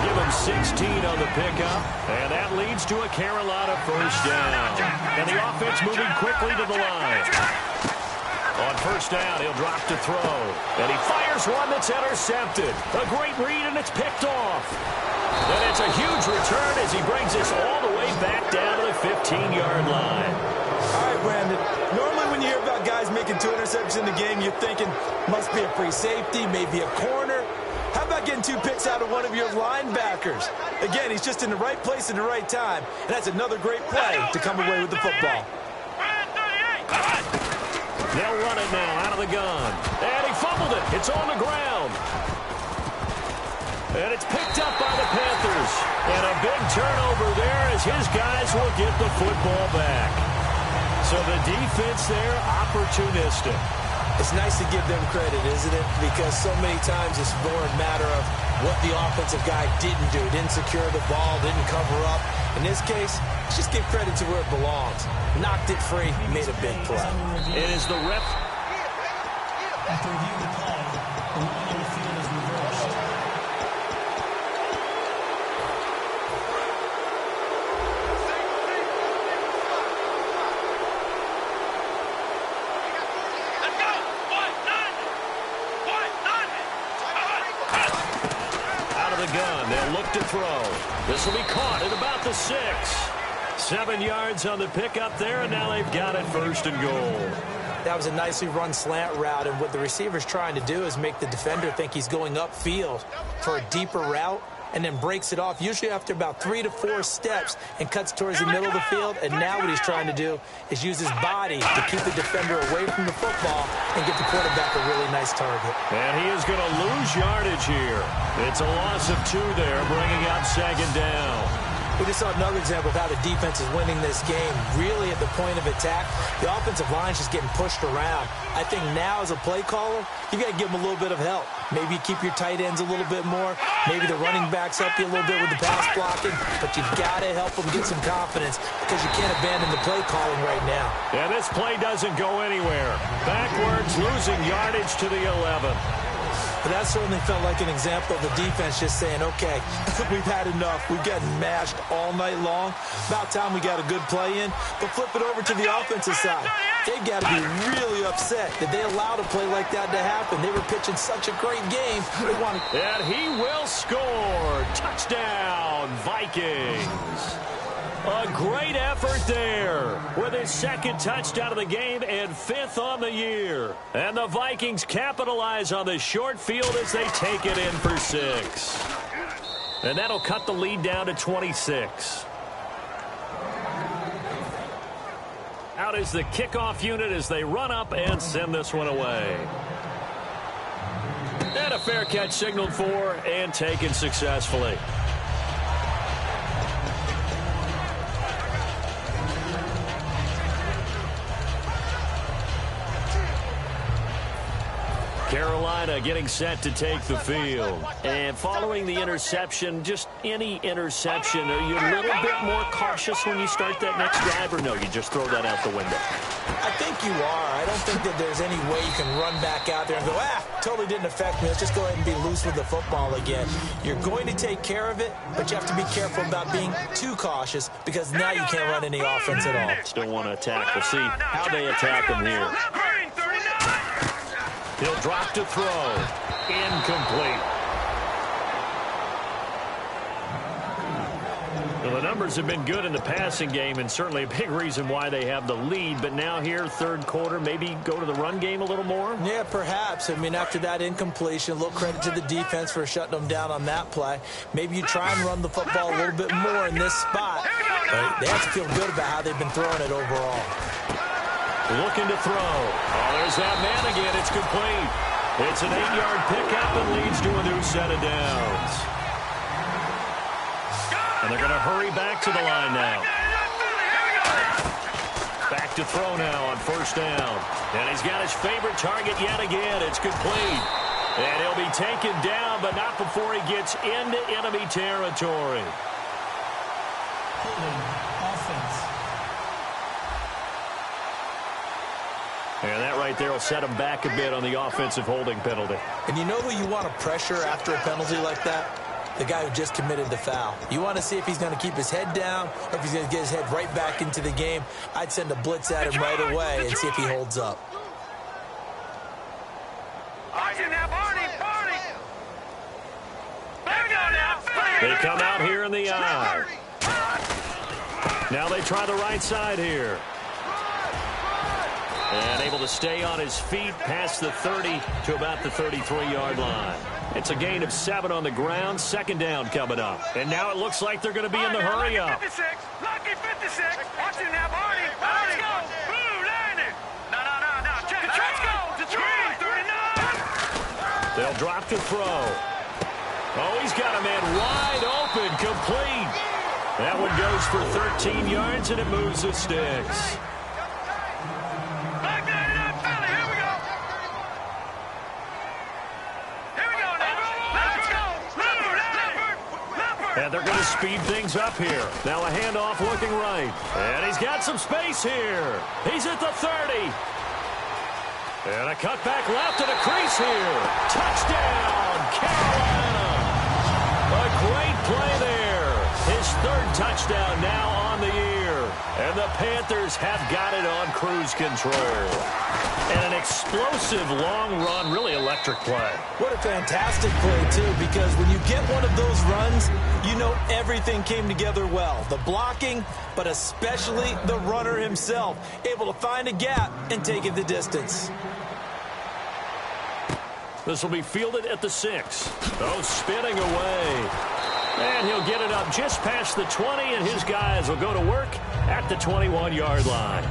Give him 16 on the pickup, and that leads to a Carolina first down. And the offense moving quickly to the line. On first down, he'll drop to throw. And he fires one that's intercepted. A great read, and it's picked off. And it's a huge return as he brings this all the way back down to the 15-yard line. All right, Brandon. Normally when you hear about guys making 2 interceptions in the game, you're thinking must be a free safety, maybe a corner. How about getting 2 picks out of one of your linebackers? Again, he's just in the right place at the right time, and that's another great play to come away with the football. They'll run it now out of the gun. And he fumbled it. It's on the ground. And it's picked up by the Panthers. And a big turnover there as his guys will get the football back. So the defense there, opportunistic. It's nice to give them credit, isn't it? Because so many times it's more a matter of what the offensive guy didn't do. Didn't secure the ball, didn't cover up. In this case, let's just give credit to where it belongs. Knocked it free, made a big play. It is the ref. After reviewing the play, the line on the field is reversed. Let's go. 1-9. Out of the gun. They'll look to throw. This will be caught at about the 6. 7 yards on the pickup there, and now they've got it 1st and goal. That was a nicely run slant route, and what the receiver's trying to do is make the defender think he's going upfield for a deeper route, and then breaks it off, usually after about 3 to 4 steps, and cuts towards the middle of the field. And now what he's trying to do is use his body to keep the defender away from the football and get the quarterback a really nice target. And he is going to lose yardage here. It's a loss of 2 there, bringing up 2nd down. We just saw another example of how the defense is winning this game. Really at the point of attack, the offensive line's just getting pushed around. I think now as a play caller, you got to give them a little bit of help. Maybe keep your tight ends a little bit more. Maybe the running backs help you a little bit with the pass blocking. But you've got to help them get some confidence because you can't abandon the play calling right now. Yeah, this play doesn't go anywhere. Backwards, losing yardage to the 11. But that certainly felt like an example of the defense just saying, okay, we've had enough. We've gotten mashed all night long. About time we got a good play in. But flip it over to the offensive side. They've got to be really upset that they allowed a play like that to happen. They were pitching such a great game. They wanted... And he will score. Touchdown, Vikings. A great effort there with his 2nd touchdown of the game and 5th on the year. And the Vikings capitalize on the short field as they take it in for 6. And that'll cut the lead down to 26. Out is the kickoff unit as they run up and send this one away. And a fair catch signaled for and taken successfully. Carolina getting set to take the field. And following the interception, just any interception, are you a little bit more cautious when you start that next drive, or no, you just throw that out the window? I think you are. I don't think that there's any way you can run back out there and go, totally didn't affect me. Let's just go ahead and be loose with the football again. You're going to take care of it, but you have to be careful about being too cautious because now you can't run any offense at all. Still want to attack. We'll see how they attack them here. He'll drop to throw. Incomplete. Well, the numbers have been good in the passing game and certainly a big reason why they have the lead. But now here, 3rd quarter, maybe go to the run game a little more? Yeah, perhaps. I mean, after that incompletion, a little credit to the defense for shutting them down on that play. Maybe you try and run the football a little bit more in this spot. But they have to feel good about how they've been throwing it overall. Looking to throw. Oh, there's that man again. It's complete. It's an 8-yard pickup and leads to a new set of downs. And they're going to hurry back to the line now. Back to throw now on 1st down. And he's got his favorite target yet again. It's complete. And he'll be taken down, but not before he gets into enemy territory. Holding offense. And that right there will set him back a bit on the offensive holding penalty. And you know who you want to pressure after a penalty like that? The guy who just committed the foul. You want to see if he's going to keep his head down or if he's going to get his head right back into the game. I'd send a blitz at him right away and see if he holds up. They come out here in the eye. Now they try the right side here. And able to stay on his feet past the 30 to about the 33-yard line. It's a gain of 7 on the ground. 2nd down coming up. And now it looks like they're going to be in the hurry up. Lucky 56. Watch it now, Barney. Let's go. Blue landing. No. Check. Let's go. To 39. They'll drop to throw. Oh, he's got a man wide open, complete. That one goes for 13 yards, and it moves the sticks. And they're going to speed things up here. Now a handoff looking right. And he's got some space here. He's at the 30. And a cutback left to the crease here. Touchdown, Carolina. A great play there. His third touchdown now on the year. And the Panthers have got it on cruise control. And an explosive long run, really electric play. What a fantastic play, too, because when you get one of those runs, you know everything came together well. The blocking, but especially the runner himself, able to find a gap and take it the distance. This will be fielded at the 6. Oh, spinning away. And he'll get it up just past the 20, and his guys will go to work at the 21-yard line.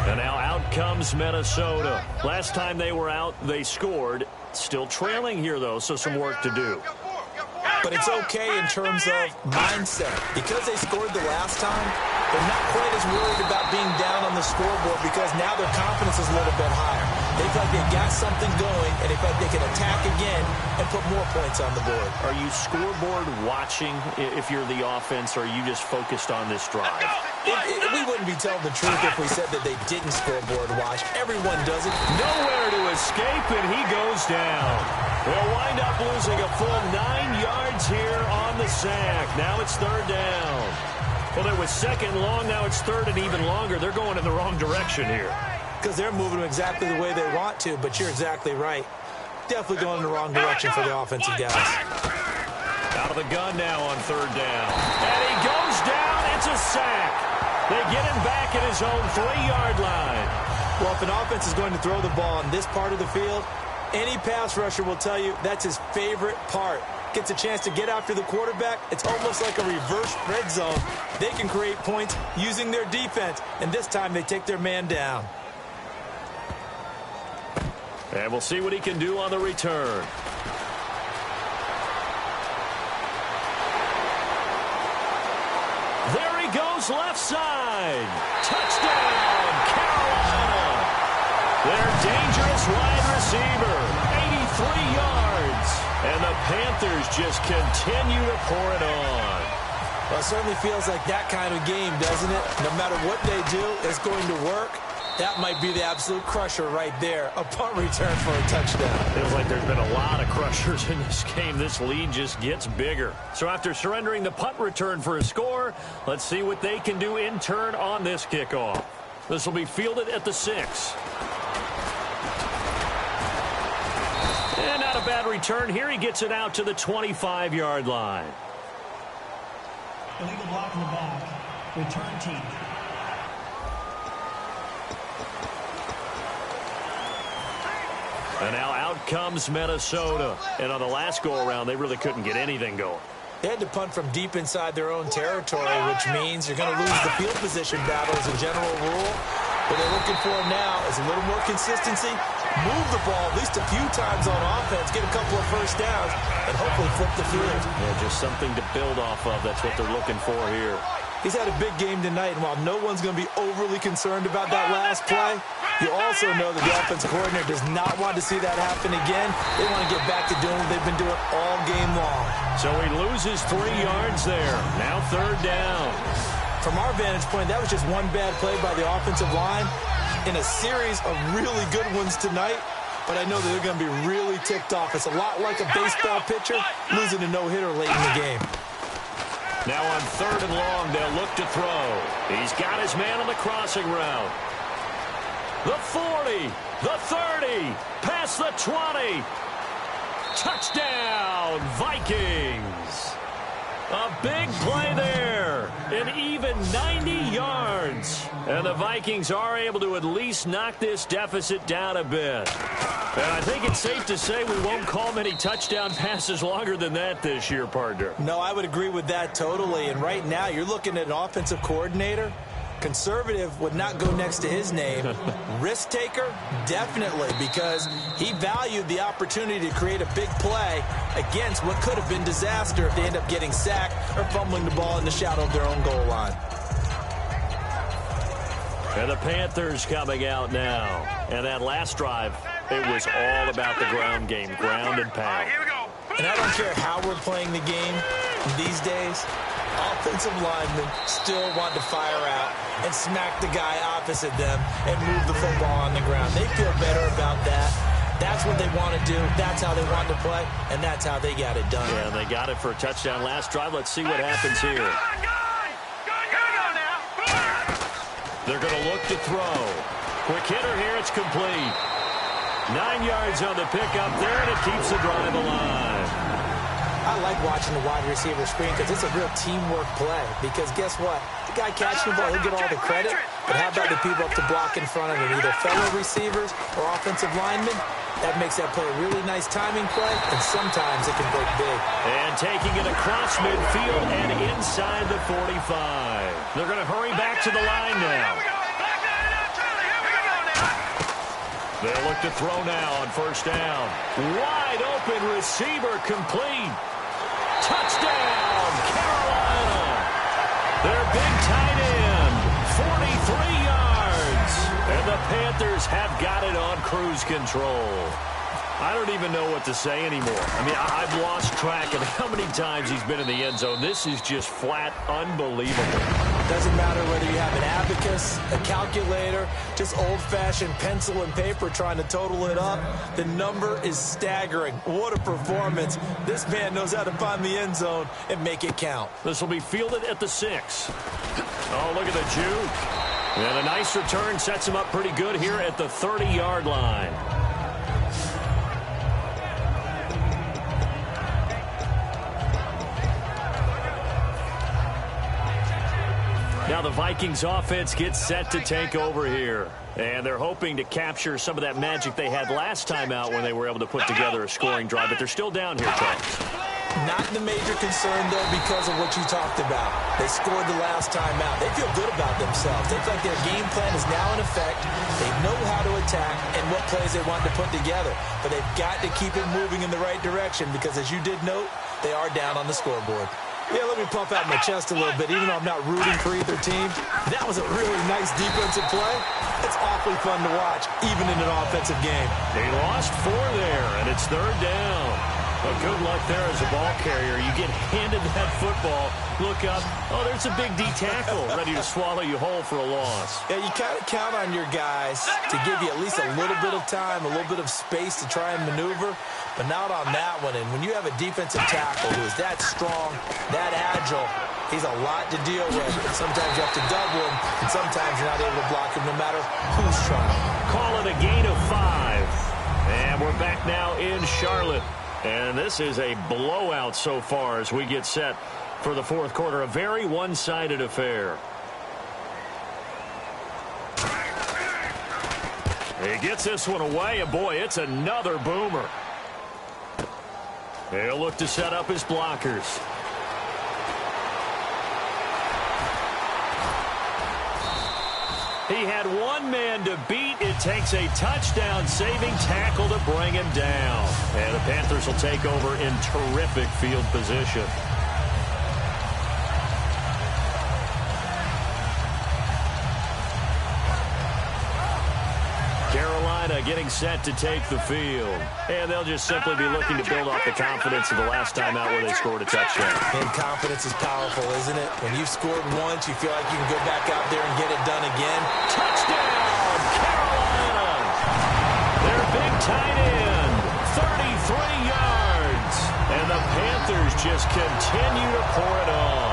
And now out comes Minnesota. Last time they were out, they scored. Still trailing here, though, so some work to do. But it's okay in terms of mindset. Because they scored the last time, they're not quite as worried about being down on the scoreboard because now their confidence is a little bit higher. They feel like they've got something going, and they feel like they can attack again and put more points on the board. Are you scoreboard watching if you're the offense, or are you just focused on this drive? We wouldn't be telling the truth if we said that they didn't scoreboard watch. Everyone does it. Nowhere to escape, and he goes down. They'll wind up losing a full 9 yards here on the sack. Now it's third down. Well, it was second long. Now it's third and even longer. They're going in the wrong direction here. Because they're moving them exactly the way they want to, but you're exactly right. Definitely going in the wrong direction for the offensive guys. Out of the gun now on third down. And he goes down. It's a sack. They get him back at his own 3-yard line. Well, if an offense is going to throw the ball in this part of the field, any pass rusher will tell you that's his favorite part. Gets a chance to get after the quarterback. It's almost like a reverse red zone. They can create points using their defense, and this time they take their man down. And we'll see what he can do on the return. There he goes, left side. Touchdown, Carolina. Their dangerous wide receiver, 83 yards. And the Panthers just continue to pour it on. Well, it certainly feels like that kind of game, doesn't it? No matter what they do, it's going to work. That might be the absolute crusher right there. A punt return for a touchdown. Feels like there's been a lot of crushers in this game. This lead just gets bigger. So after surrendering the punt return for a score, let's see what they can do in turn on this kickoff. This will be fielded at the 6. And not a bad return here. He gets it out to the 25-yard line. Illegal block in the back. Return team. And now out comes Minnesota. And on the last go-around, they really couldn't get anything going. They had to punt from deep inside their own territory, which means you're going to lose the field position battle as a general rule. What they're looking for now is a little more consistency, move the ball at least a few times on offense, get a couple of first downs, and hopefully flip the field. Yeah, just something to build off of. That's what they're looking for here. He's had a big game tonight, and while no one's going to be overly concerned about that last play, you also know that the offensive coordinator does not want to see that happen again. They want to get back to doing what they've been doing all game long. So he loses 3 yards there. Now third down. From our vantage point, that was just one bad play by the offensive line in a series of really good ones tonight. But I know that they're going to be really ticked off. It's a lot like a baseball pitcher losing a no-hitter late in the game. Now on third and long, they'll look to throw. He's got his man on the crossing route. The 40, the 30, past the 20. Touchdown, Vikings. A big play there, an even 90 yards. And the Vikings are able to at least knock this deficit down a bit. And I think it's safe to say we won't call many touchdown passes longer than that this year, partner. No, I would agree with that totally. And right now, you're looking at an offensive coordinator Conservative would not go next to his name. Risk taker, definitely, because he valued the opportunity to create a big play against what could have been disaster if they end up getting sacked or fumbling the ball in the shadow of their own goal line. And the Panthers coming out now. And that last drive, it was all about the ground game, ground and pound. And I don't care how we're playing the game these days, offensive linemen still want to fire out and smack the guy opposite them and move the football on the ground. They feel better about that. That's what they want to do. That's how they want to play, and that's how they got it done. Yeah, and they got it for a touchdown last drive. Let's see what happens here. They're going to look to throw. Quick hitter here. It's complete. 9 yards on the pickup there, and it keeps the drive alive. I like watching the wide receiver screen because it's a real teamwork play. Because guess what? The guy catching the ball, he'll get all the credit. But how about the people up to block in front of him, either fellow receivers or offensive linemen? That makes that play a really nice timing play, and sometimes it can break big. And taking it across midfield and inside the 45. They're going to hurry back to the line now. They'll look to throw now on first down. Wide open receiver complete. Touchdown, Carolina. Their big tight end, 43 yards. And the Panthers have got it on cruise control. I don't even know what to say anymore. I mean, I've lost track of how many times he's been in the end zone. This is just flat unbelievable. Doesn't matter whether you have an abacus, a calculator, just old-fashioned pencil and paper trying to total it up. The number is staggering. What a performance. This man knows how to find the end zone and make it count. This will be fielded at the 6. Oh, look at the juke. And a nice return sets him up pretty good here at the 30-yard line. Now the Vikings offense gets set to take over here. And they're hoping to capture some of that magic they had last time out when they were able to put together a scoring drive. But they're still down here, Charles. Not the major concern, though, because of what you talked about. They scored the last time out. They feel good about themselves. They feel like their game plan is now in effect. They know how to attack and what plays they want to put together. But they've got to keep it moving in the right direction because, as you did note, they are down on the scoreboard. Yeah, let me pump out my chest a little bit, even though I'm not rooting for either team. That was a really nice defensive play. It's awfully fun to watch, even in an offensive game. They lost 4 there, and it's 3rd down. But good luck there as a ball carrier. You get handed that football, look up, oh, there's a big D tackle ready to swallow you whole for a loss. Yeah, you kind of count on your guys to give you at least a little bit of time, a little bit of space to try and maneuver, but not on that one. And when you have a defensive tackle who is that strong, that agile, he's a lot to deal with. And sometimes you have to double him, and sometimes you're not able to block him no matter who's trying. Call it a gain of 5. And we're back now in Charlotte. And this is a blowout so far as we get set for the 4th quarter. A very one-sided affair. He gets this one away, and boy, it's another boomer. He'll look to set up his blockers. He had one man to beat. It takes a touchdown-saving tackle to bring him down. And the Panthers will take over in terrific field position. Carolina getting set to take the field. And they'll just simply be looking to build off the confidence of the last time out where they scored a touchdown. And confidence is powerful, isn't it? When you've scored once, you feel like you can go back out there and get it done again. Touchdown, Carolina! Their big tight end, 33 yards. And the Panthers just continue to pour it on.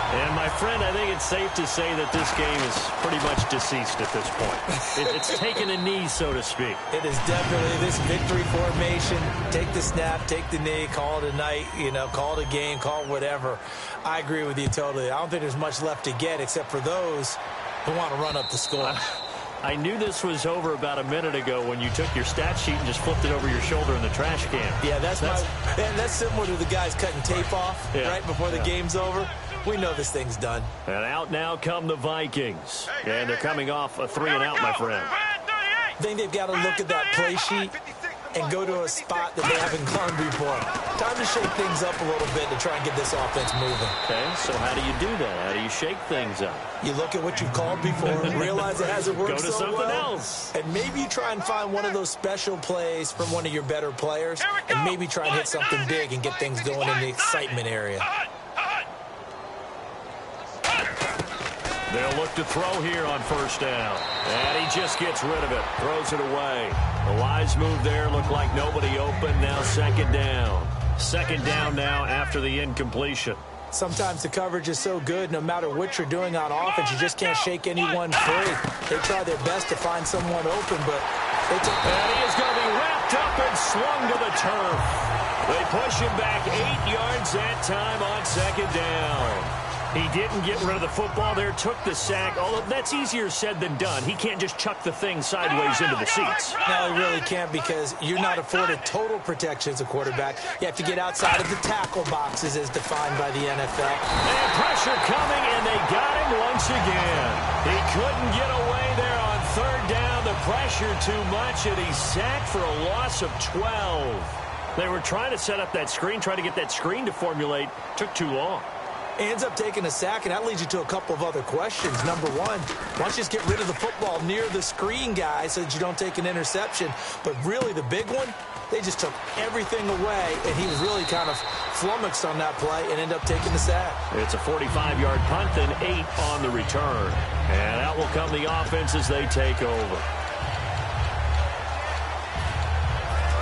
And, my friend, I think it's safe to say that this game is pretty much deceased at this point. It's taken a knee, so to speak. It is definitely this victory formation. Take the snap, take the knee, call it a night, call it a game, call it whatever. I agree with you totally. I don't think there's much left to get except for those who want to run up the score. I knew this was over about a minute ago when you took your stat sheet and just flipped it over your shoulder in the trash can. Yeah, that's similar to the guys cutting tape off right before the game's over. We know this thing's done. And out now come the Vikings. And they're coming off a 3-and-out, my friend. I think they've got to look at that play sheet and go to a spot that they haven't gone before. Time to shake things up a little bit to try and get this offense moving. Okay, so how do you do that? How do you shake things up? You look at what you've called before, realize it hasn't worked Go to so something well, else. and maybe you try and find one of those special plays from one of your better players, and maybe try and hit something big and get things going in the excitement area. They'll look to throw here on first down. And he just gets rid of it. Throws it away. The wise move there. Looked like nobody open. Now second down. Second down now after the incompletion. Sometimes the coverage is so good, no matter what you're doing on offense, you just can't shake anyone free. They try their best to find someone open, but they take... And he is going to be wrapped up and slung to the turf. They push him back 8 yards that time on second down. He didn't get rid of the football there, took the sack. Although that's easier said than done. He can't just chuck the thing sideways into the seats. No, he really can't, because you're not afforded total protection as a quarterback. You have to get outside of the tackle boxes as defined by the NFL. And pressure coming, and they got him once again. He couldn't get away there on third down. The pressure too much, and he's sacked for a loss of 12. They were trying to set up that screen, trying to get that screen to formulate. Took too long. Ends up taking a sack, and that leads you to a couple of other questions. Number one, why don't you just get rid of the football near the screen guy so that you don't take an interception? But really, the big one, they just took everything away, and he was really kind of flummoxed on that play and ended up taking the sack. It's a 45-yard punt and 8 on the return. And out will come the offense as they take over.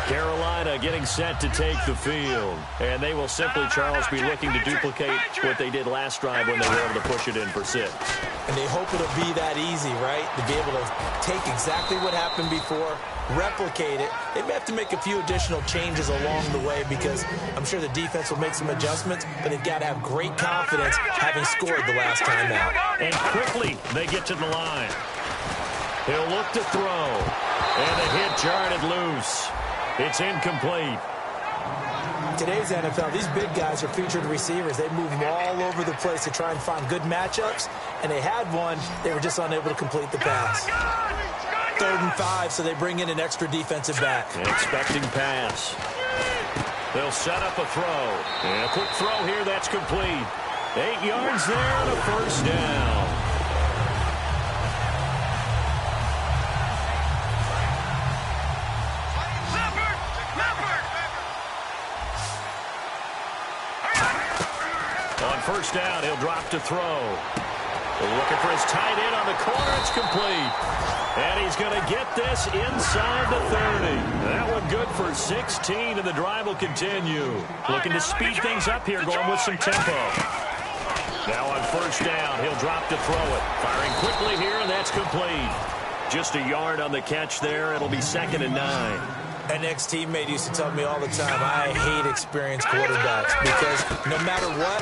Carolina getting set to take the field. And they will simply, Charles, be looking to duplicate what they did last drive when they were able to push it in for 6. And they hope it'll be that easy, right? To be able to take exactly what happened before, replicate it. They may have to make a few additional changes along the way, because I'm sure the defense will make some adjustments, but they've got to have great confidence having scored the last time out. And quickly they get to the line. He'll look to throw. And the hit jarred loose. It's incomplete. Today's NFL, these big guys are featured receivers. They move all over the place to try and find good matchups, and they had one. They were just unable to complete the pass. 3rd and 5, so they bring in an extra defensive back. Expecting pass. They'll set up a throw. And a quick throw here, that's complete. 8 yards there and a first down. On first down, he'll drop to throw. Looking for his tight end on the corner. It's complete. And he's going to get this inside the 30. That one good for 16, and the drive will continue. Looking to speed things up here, going with some tempo. Now on first down, he'll drop to throw it. Firing quickly here, and that's complete. Just a yard on the catch there. It'll be 2nd and 9. An ex-teammate used to tell me all the time, I hate experienced quarterbacks, because no matter what,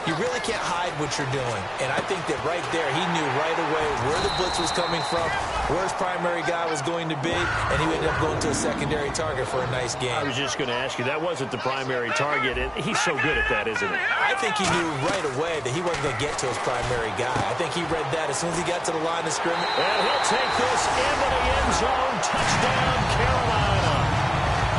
you really can't hide what you're doing. And I think that right there, he knew right away where the blitz was coming from, where his primary guy was going to be, and he ended up going to a secondary target for a nice game. I was just going to ask you, that wasn't the primary target. He's so good at that, isn't he? I think he knew right away that he wasn't going to get to his primary guy. I think he read that as soon as he got to the line of scrimmage. And he'll take this into the end zone. Touchdown, Carolina.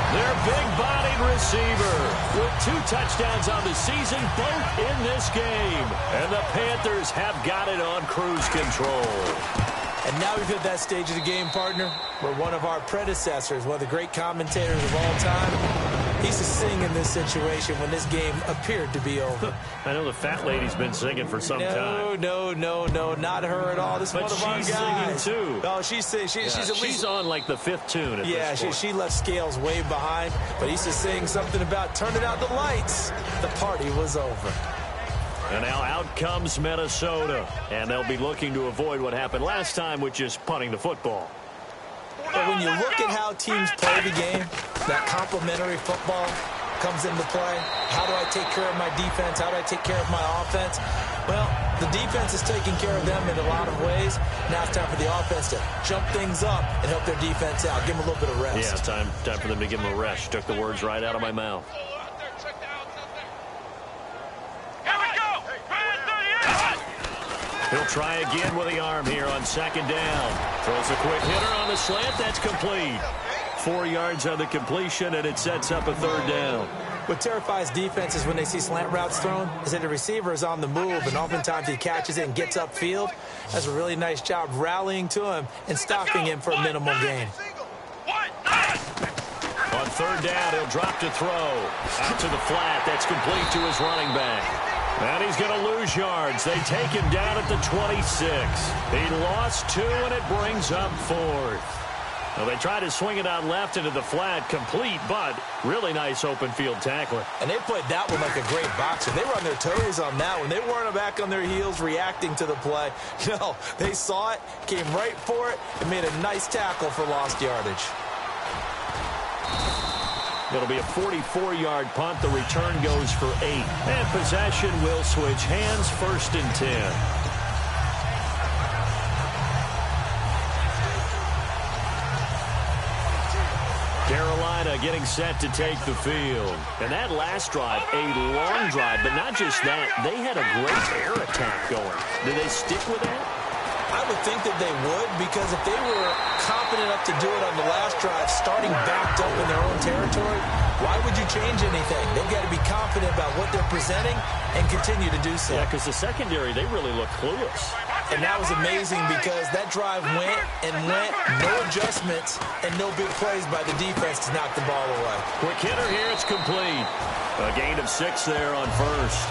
Their big-bodied receiver with 2 touchdowns on the season, both in this game. And the Panthers have got it on cruise control. And now we've hit that stage of the game, partner, where one of our predecessors, one of the great commentators of all time, he used to sing in this situation when this game appeared to be over. I know the fat lady's been singing for some time. No, not her at all. This is one of our guys. But she's singing, too. Oh, she's singing. She's on, like, the 5th tune at this point. She left Scales way behind, but he used to sing something about turning out the lights. The party was over. And now out comes Minnesota, and they'll be looking to avoid what happened last time, which is punting the football. But when you look at how teams play the game, that complementary football comes into play. How do I take care of my defense? How do I take care of my offense? Well, the defense is taking care of them in a lot of ways. Now it's time for the offense to jump things up and help their defense out. Give them a little bit of rest. Yeah, it's time for them to give them a rest. You took the words right out of my mouth. Here we go. He'll try again with the arm here on second down. Throws a quick hitter on the slant. That's complete. 4 yards on the completion, and it sets up a third down. What terrifies defenses when they see slant routes thrown is that the receiver is on the move, and oftentimes he catches it and gets upfield. Does a really nice job rallying to him and stopping him for a minimal gain. On third down, he'll drop to throw. Out to the flat. That's complete to his running back. And he's going to lose yards. They take him down at the 26. He lost 2, and it brings up 4th. Well, they tried to swing it out left into the flat, complete, but really nice open field tackler. And they played that one like a great boxer. They were on their toes on that one. They weren't back on their heels reacting to the play. No, they saw it, came right for it, and made a nice tackle for lost yardage. It'll be a 44-yard punt. The return goes for 8. And possession will switch hands, 1st and 10. Carolina getting set to take the field. And that last drive, a long drive, but not just that. They had a great air attack going. Did they stick with that? I would think that they would, because if they were confident enough to do it on the last drive, starting backed up in their own territory, why would you change anything? They've got to be confident about what they're presenting and continue to do so. Yeah, because the secondary, they really look clueless. And that was amazing because that drive went and went, no adjustments, and no big plays by the defense to knock the ball away. Quick hitter here, it's complete. A gain of 6 there on first.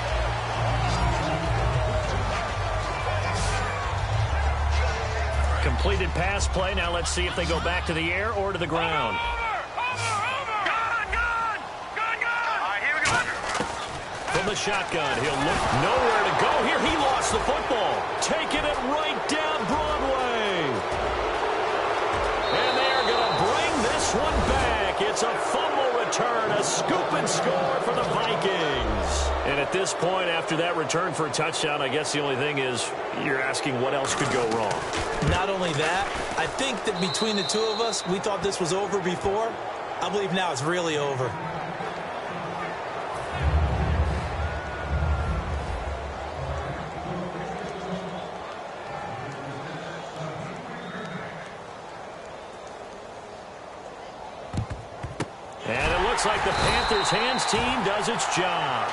Completed pass play. Now let's see if they go back to the air or to the ground. From the shotgun, he'll look nowhere to go here. He lost the football. Taking it right down Broadway. And they are going to bring this one back. It's a fumble return, a scoop and score for the Vikings. And at this point, after that return for a touchdown, I guess the only thing is you're asking what else could go wrong. Not only that, I think that between the two of us, we thought this was over before. I believe now it's really over. And it looks like the Panthers' hands team does its job.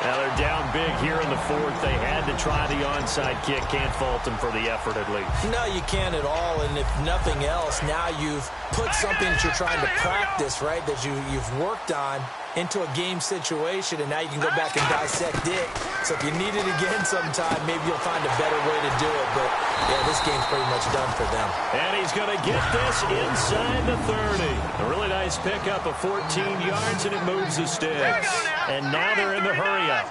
Now they're down big here in the 4th. They had to try the onside kick. Can't fault them for the effort at least. No, you can't at all. And if nothing else, now you've put something that you're trying to practice, right, that you've worked on into a game situation, and now you can go back and dissect it. So if you need it again sometime, maybe you'll find a better way to do it. But, yeah, this game's pretty much done for them. And he's going to get this inside the 30. A really nice pickup of 14 yards, and it moves the sticks. And now they're in the hurry-up.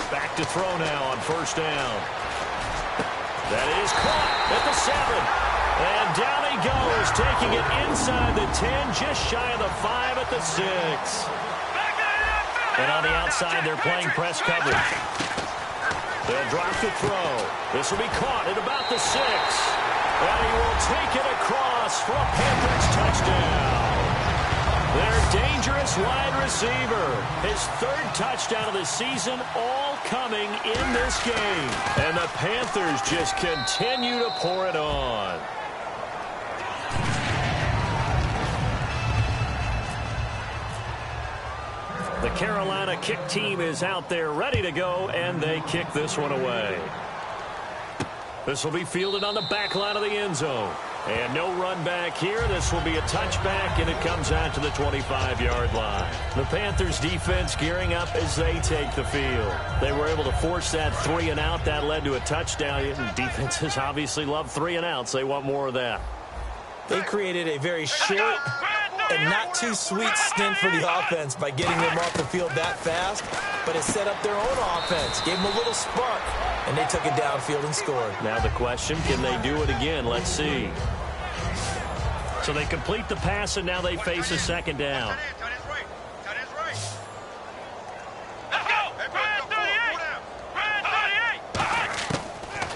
Back to throw now on first down. That is caught at the 7. And down he goes, taking it inside the 10, just shy of the 5 at the 6. And on the outside, they're playing press coverage. They'll drop to throw. This will be caught at about the 6. And he will take it across for a Panthers touchdown. Their dangerous wide receiver. His 3rd touchdown of the season, all coming in this game. And the Panthers just continue to pour it on. The Carolina kick team is out there ready to go, and they kick this one away. This will be fielded on the back line of the end zone. And no run back here. This will be a touchback, and it comes out to the 25-yard line. The Panthers defense gearing up as they take the field. They were able to force that 3-and-out. That led to a touchdown. Defenses obviously love 3-and-outs. They want more of that. They created a very short and not too sweet stint for the offense by getting them off the field that fast, but it set up their own offense, gave them a little spark, and they took it downfield and scored. Now the question, can they do it again? Let's see. So they complete the pass, and now they face a second down.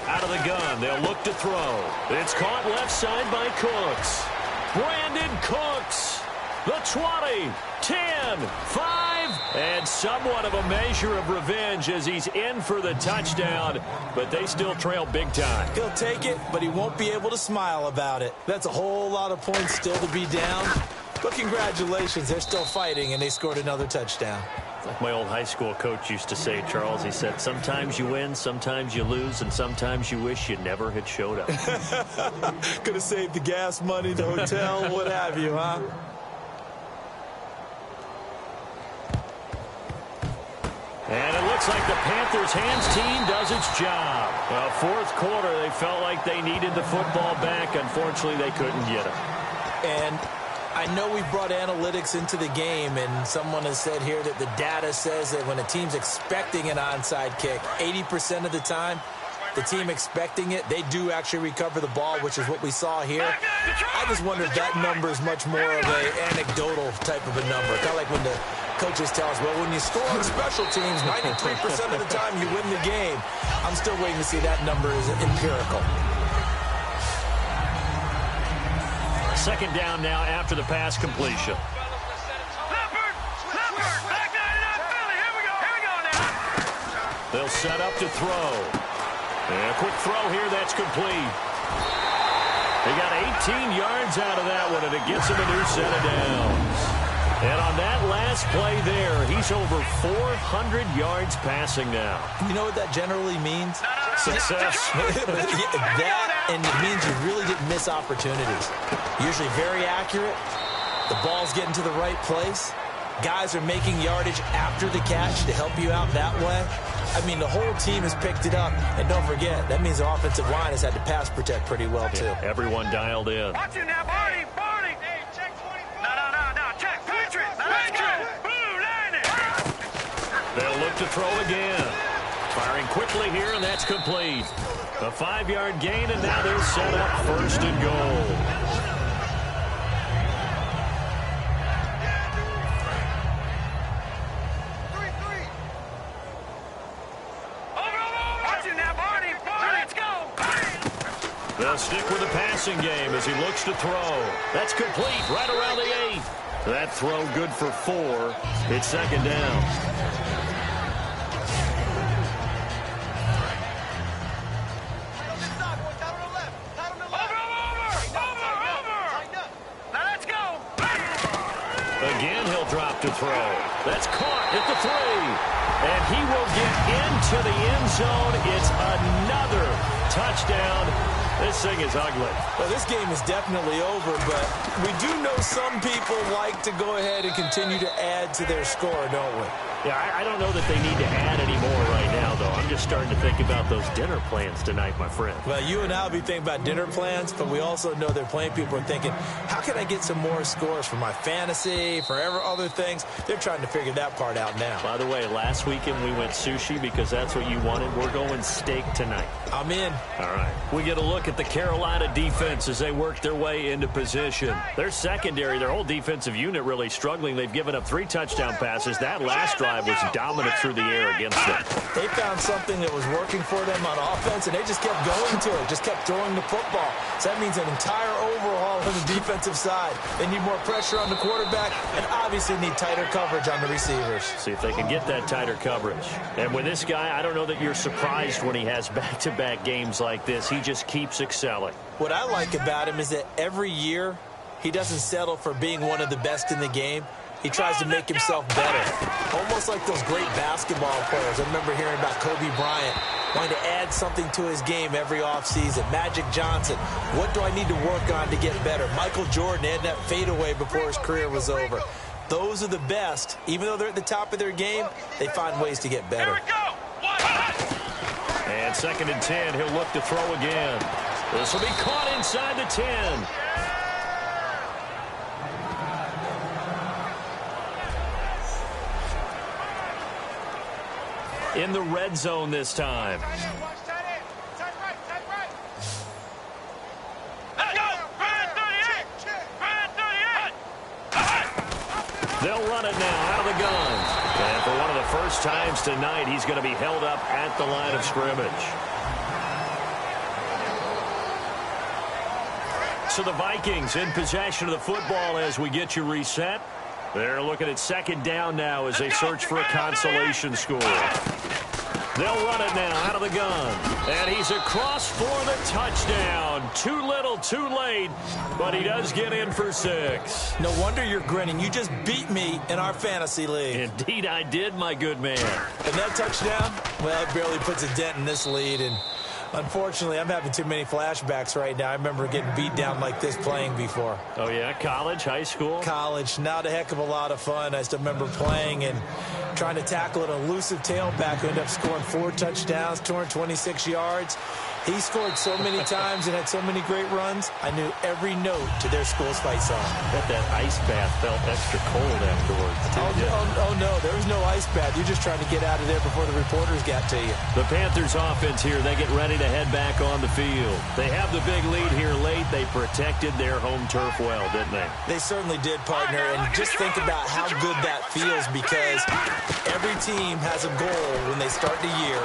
Out of the gun, they'll look to throw. It's caught left side by Cooks. Brandon Cooks, the 20, 10, 5, and somewhat of a measure of revenge as he's in for the touchdown, but they still trail big time. He'll take it, but he won't be able to smile about it. That's a whole lot of points still to be down, but congratulations, they're still fighting, and they scored another touchdown. Like my old high school coach used to say, Charles, he said, sometimes you win, sometimes you lose, and sometimes you wish you never had showed up. Could have saved the gas money, the hotel, what have you, huh? And it looks like the Panthers' hands team does its job. Well, fourth quarter, they felt like they needed the football back. Unfortunately, they couldn't get it. And I know we brought analytics into the game, and someone has said here that the data says that when a team's expecting an onside kick, 80% of the time, the team expecting it, they do actually recover the ball, which is what we saw here. I just wonder if that number is much more of an anecdotal type of a number. Kind of like when the coaches tell us, well, when you score on special teams, 93% of the time you win the game. I'm still waiting to see that number is empirical. Second down now after the pass completion. They'll set up to throw. And a quick throw here, that's complete. They got 18 yards out of that one, and it gets him a new set of downs. And on that last play there, he's over 400 yards passing now. You know what that generally means? Success. That, and it means you really didn't miss opportunities. Usually very accurate. The ball's getting to the right place. Guys are making yardage after the catch to help you out that way. I mean, the whole team has picked it up. And don't forget, that means the offensive line has had to pass protect pretty well, too. Yeah, everyone dialed in. Watch it now, Barney. Barney. Hey, check 24. No. Check Patriots. Let's go. Blue line it. They'll look to throw again. Firing quickly here, and that's complete. A 5-yard gain, and now they're set up first and goal. They'll stick with the passing game as he looks to throw. That's complete right around the 8. That throw good for 4. It's second down. Again, he'll drop to throw. That's caught at the 3. And he will get into the end zone. It's another touchdown. This thing is ugly. Well, this game is definitely over, but we do know some people like to go ahead and continue to add to their score, don't we? Yeah, I don't know that they need to add any more right now, though. I'm just starting to think about those dinner plans tonight, my friend. Well, you and I will be thinking about dinner plans, but we also know they're playing people are thinking, how can I get some more scores for my fantasy, for other things? They're trying to figure that part out now. By the way, last weekend we went sushi because that's what you wanted. We're going steak tonight. I'm in. All right. We get a look at the Carolina defense as they work their way into position. Their secondary, their whole defensive unit really struggling. They've given up 3 touchdown passes. That last drive was dominant through the air against them. They found something that was working for them on offense, and they just kept going to it, just kept throwing the football. So that means an entire overhaul on the defensive side. They need more pressure on the quarterback and obviously need tighter coverage on the receivers. See if they can get that tighter coverage. And with this guy, I don't know that you're surprised when he has back-to-back games like this. He just keeps excelling. What I like about him is that every year he doesn't settle for being one of the best in the game. He tries to make himself better. Almost like those great basketball players. I remember hearing about Kobe Bryant wanting to add something to his game every offseason. Magic Johnson, what do I need to work on to get better? Michael Jordan had that fadeaway before his career was over. Those are the best. Even though they're at the top of their game, they find ways to get better. And second and 10, he'll look to throw again. This will be caught inside the 10. In the red zone this time. They'll run it now out of the gun. And for one of the first times tonight, he's going to be held up at the line of scrimmage. So the Vikings in possession of the football as we get you reset. They're looking at second down now as they search for a consolation score. They'll run it now out of the gun. And he's across for the touchdown. Too little, too late, but he does get in for 6. No wonder you're grinning. You just beat me in our fantasy league. Indeed I did, my good man. And that touchdown, well, it barely puts a dent in this lead. And unfortunately, I'm having too many flashbacks right now. I remember getting beat down like this playing before. Oh, yeah? College, high school? College. Not a heck of a lot of fun. I still remember playing and trying to tackle an elusive tailback who ended up scoring 4 touchdowns, 226 yards. He scored so many times and had so many great runs, I knew every note to their school's fight song. Bet that ice bath felt extra cold afterwards, too. Oh, no, there was no ice bath. You're just trying to get out of there before the reporters got to you. The Panthers offense here, they get ready to head back on the field. They have the big lead here late. They protected their home turf well, didn't they? They certainly did, partner, and just think about how good that feels because every team has a goal when they start the year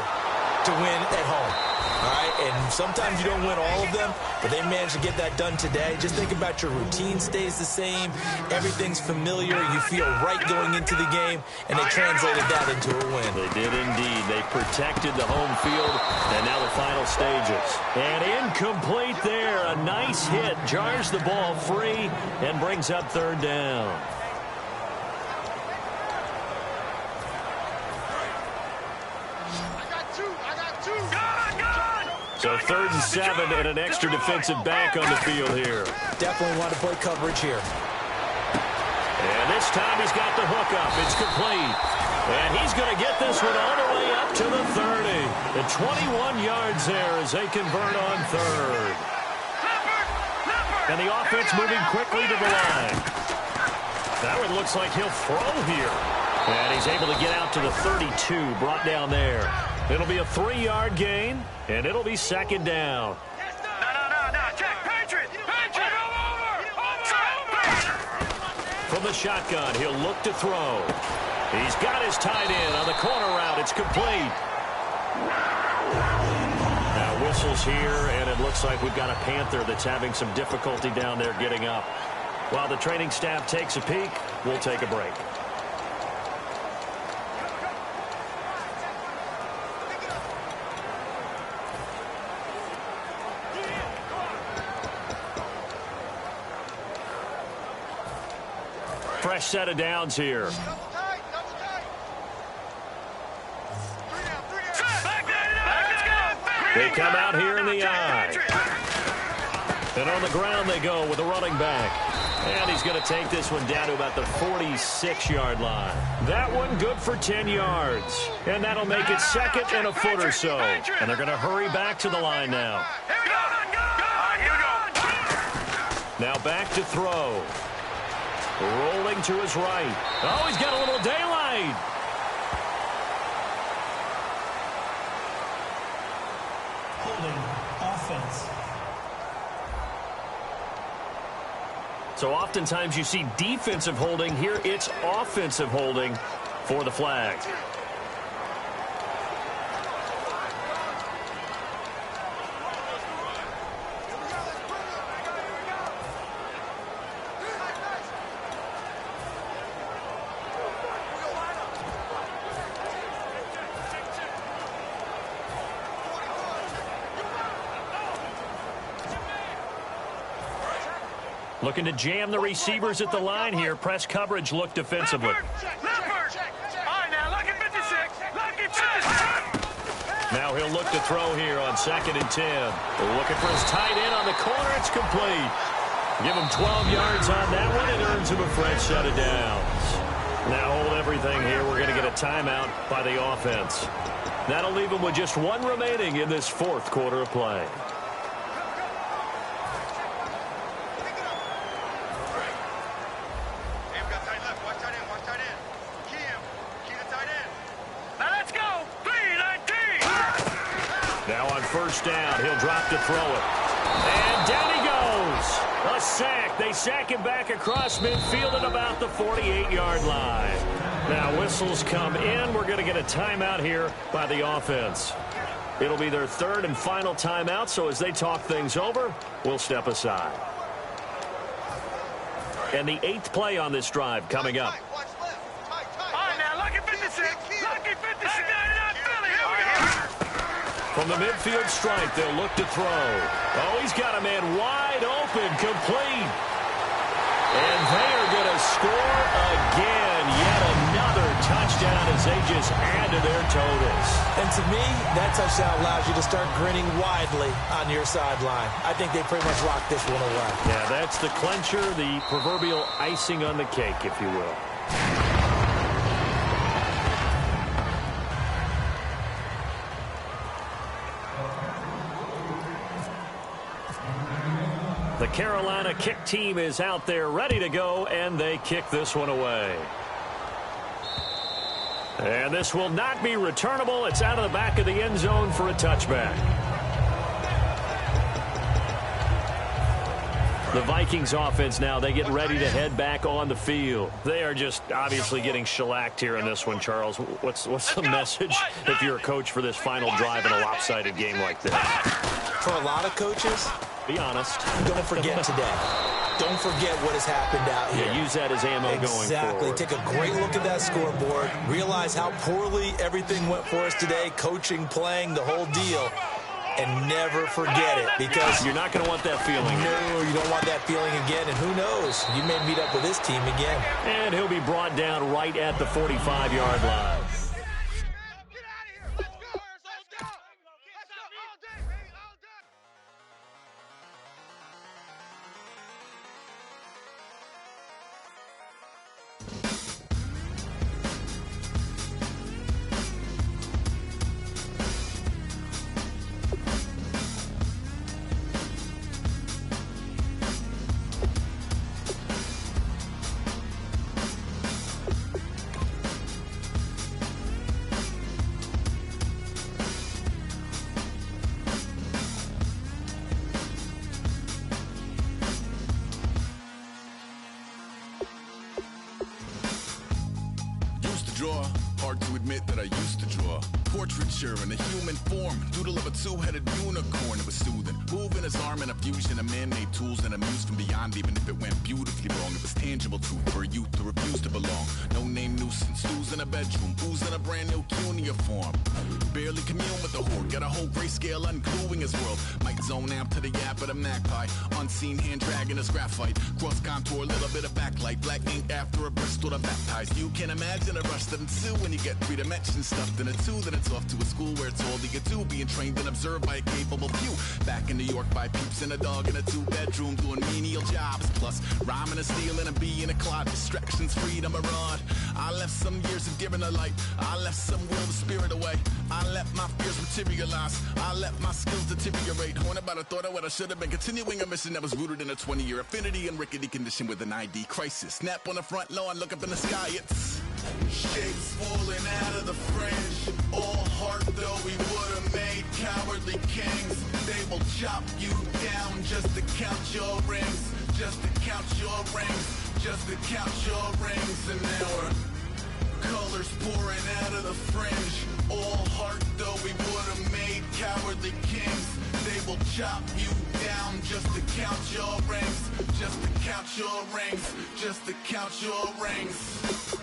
to win at home. All right, and sometimes you don't win all of them, but they managed to get that done today. Just think about your routine stays the same. Everything's familiar. You feel right going into the game, and they translated that into a win. They did indeed. They protected the home field, and now the final stages. And incomplete there. A nice hit. Jars the ball free and brings up third down. So 3rd and 7 and an extra defensive back on the field here. Definitely want to play coverage here. And this time he's got the hook up. It's complete. And he's going to get this one all the way up to the 30. The 21 yards there as they convert on 3rd. And the offense moving quickly to the line. That one looks like he'll throw here. And he's able to get out to the 32, brought down there. It'll be a 3-yard gain, and it'll be second down. No. Check. Patriot. From the shotgun, he'll look to throw. He's got his tight end on the corner route. It's complete. Now whistles here, and it looks like we've got a Panther that's having some difficulty down there getting up. While the training staff takes a peek, we'll take a break. Fresh set of downs here. They come out here in the eye. And on the ground they go with a running back. And he's going to take this one down to about the 46-yard line. That one good for 10 yards. And that'll make it second and a foot or so. And they're going to hurry back to the line now. Now back to throw. Rolling to his right. Oh, he's got a little daylight. Holding offense. So oftentimes you see defensive holding. Here it's offensive holding for the flag. Looking to jam the receivers at the line here. Press coverage look defensively. Now he'll look to throw here on 2nd and 10. Looking for his tight end on the corner. It's complete. Give him 12 yards on that one. It earns him a fresh set of downs. Now hold everything here. We're going to get a timeout by the offense. That'll leave him with just one remaining in this 4th quarter of play. First down, he'll drop to throw it. And down he goes. A sack. They sack him back across midfield at about the 48-yard line. Now whistles come in. We're going to get a timeout here by the offense. It'll be their 3rd and final timeout, so as they talk things over, we'll step aside. And the 8th play on this drive coming up. All right, now, lucky 56. Lucky 56. Philly, here we go. From the midfield stripe, they'll look to throw. Oh, he's got a man wide open, complete. And they are going to score again. Yet another touchdown as they just add to their totals. And to me, that touchdown allows you to start grinning widely on your sideline. I think they pretty much locked this one away. Yeah, that's the clincher, the proverbial icing on the cake, if you will. The Carolina kick team is out there ready to go, and they kick this one away. And this will not be returnable. It's out of the back of the end zone for a touchback. The Vikings offense now, they get ready to head back on the field. They are just obviously getting shellacked here in this one, Charles. What's the message if you're a coach for this final drive in a lopsided game like this? For a lot of coaches, be honest. Don't forget today. Don't forget what has happened out here. Yeah, use that as ammo going forward. Exactly. Take a great look at that scoreboard. Realize how poorly everything went for us today. Coaching, playing, the whole deal. And never forget it, because you're not going to want that feeling. No, you don't want that feeling again. And who knows? You may meet up with this team again. And he'll be brought down right at the 45-yard line. Hard to admit that I used to draw portraiture in a human form, doodle of a two-headed unicorn. It was soothing, moving his arm in a fusion of man-made tools and a muse from beyond. Even if it went beautifully wrong, it was tangible truth for a youth to refuse to belong. No name nuisance, who's in a bedroom, who's in a brand new cuneiform. Barely commune with the horde, got a whole grayscale ungluing his world. Might zone out to the yap of the magpie, unseen hand dragging his graphite. Cross contour, little bit of backlight, black ink after a Bristol to baptize. You can imagine a rush that ensue when you get 3 dimensions stuffed in a 2. Then it's off to a school where it's all you do, being trained and observed by a capable few. Back in New York by peeps and a dog in a 2-bedroom doing menial jobs, plus rhyming and stealing and bee in a clot. Distractions, freedom, a rod. I left some years of giving a light. I left some will, the spirit away. I let my fears materialize. I let my skills deteriorate. Horn about a thought of what I should have been. Continuing a mission that was rooted in a 20-year affinity and rickety condition with an ID crisis. Snap on the front lawn, look up in the sky. It's shapes falling out of the fringe. All heart though we would have made cowardly kings. They will chop you down just to count your rings. Just to count your rings. Just to count your rings. And now we're colors pouring out of the fringe. All heart though we would have made cowardly kings. They will chop you down just to count your rings. Just to count your rings. Just to count your rings.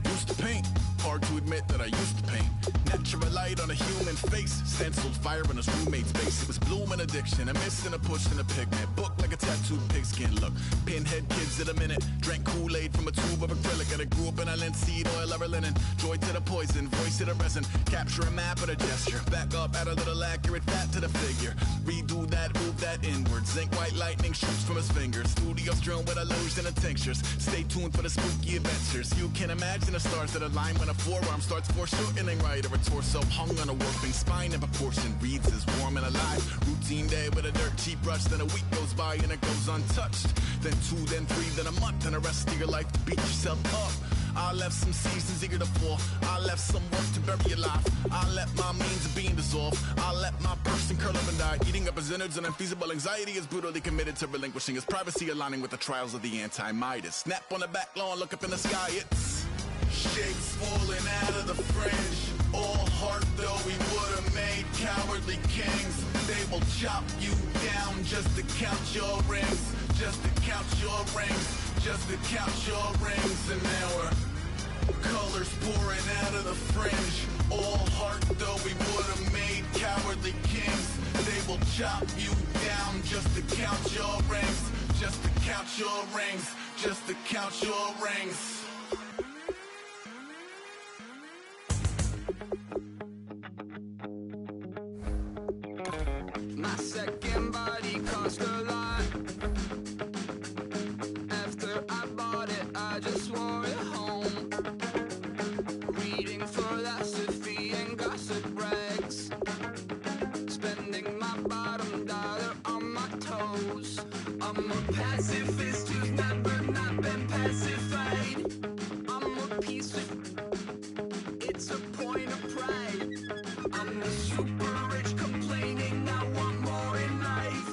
Used to paint. Hard to admit that I used to paint. Natural light on a human face. Stenciled fire in his roommate's face. It was blooming addiction. A miss and a push and a pigment. Book like a tattooed pigskin look. Pinhead kids in a minute. Drank Kool-Aid from a tube of acrylic. And I grew up in a linseed oil or a linen. Joy to the poison. Voice to the resin. Capture a map of a gesture. Back up, add a little accurate fat to the figure. Redo that, move that inward. Zinc white lightning shoots from his fingers. Studio strewn with illusion and tinctures. Stay tuned for the spooky adventures. You can imagine the stars that align when a forearm starts foreshortening right, or a torso hung on a warping spine in proportion. Reads as warm and alive. Routine day with a dirt cheap brush. Then a week goes by and it goes untouched. Then 2, then 3, then a month, and the rest of your life to beat yourself up. I left some seasons eager to fall. I left some work to bury alive. I let my means of being dissolved. I let my person curl up and die. Eating up his innards and unfeasible anxiety is brutally committed to relinquishing his privacy, aligning with the trials of the anti-Midas. Snap on the back lawn, look up in the sky. It's shapes falling out of the fringe. All heart though we would have made cowardly kings. They will chop you down just to count your rings. just to count your rings, just to count your rings. And now we're colors pouring out of the fringe. All heart though we would've made cowardly kings. They will chop you down just to count your rings, just to count your rings, just to count your rings. My second body cost a lot. After I bought it, I just wore it home. Reading philosophy and gossip rags. Spending my bottom dollar on my toes. I'm a pacifist who's never not been pacified. I'm a piece of... It's a point of pride. I'm the super rich complaining I want more in life.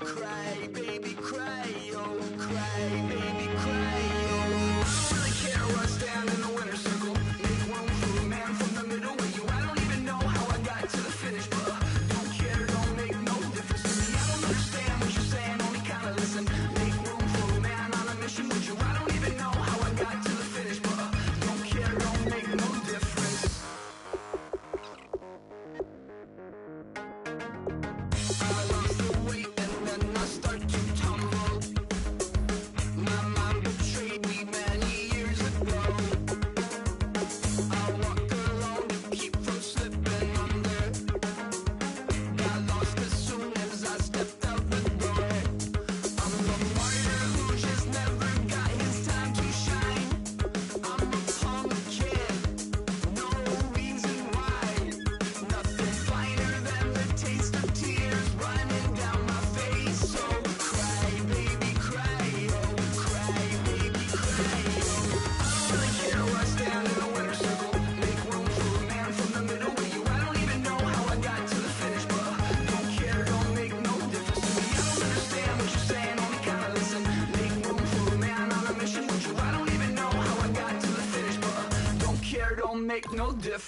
Cry, baby, cry, oh, cry, baby, cry, oh. I don't really care where I stand in the winner's circle. Make room for a man from the middle with you. I don't even know how I got to the finish, but don't care, don't make no difference to me. I don't understand what you're saying, only kinda listen. Make room for a man on a mission with you. I don't even know how I got to the finish, but don't care, don't make no difference. I lost the weight and then I start to tumble. My mind betrayed me many years ago. I walk alone to keep from slipping under. Got lost as soon as I stepped out the door. I'm a martyr who just never got his time to shine. I'm a punk kid, no reason why. Nothing finer than the taste of tears running down my face. So cry, baby, cry, oh, cry, baby, cry, oh. I don't really care where I stand in the winner's circle. Make room for a man from the middle with you. I don't even know how I got to the finish, but don't care, don't make no difference to me. I don't understand what you're saying, only kinda listen. Make room for a man on a mission with you. I don't even know how I got to the finish, but don't care, don't make no difference.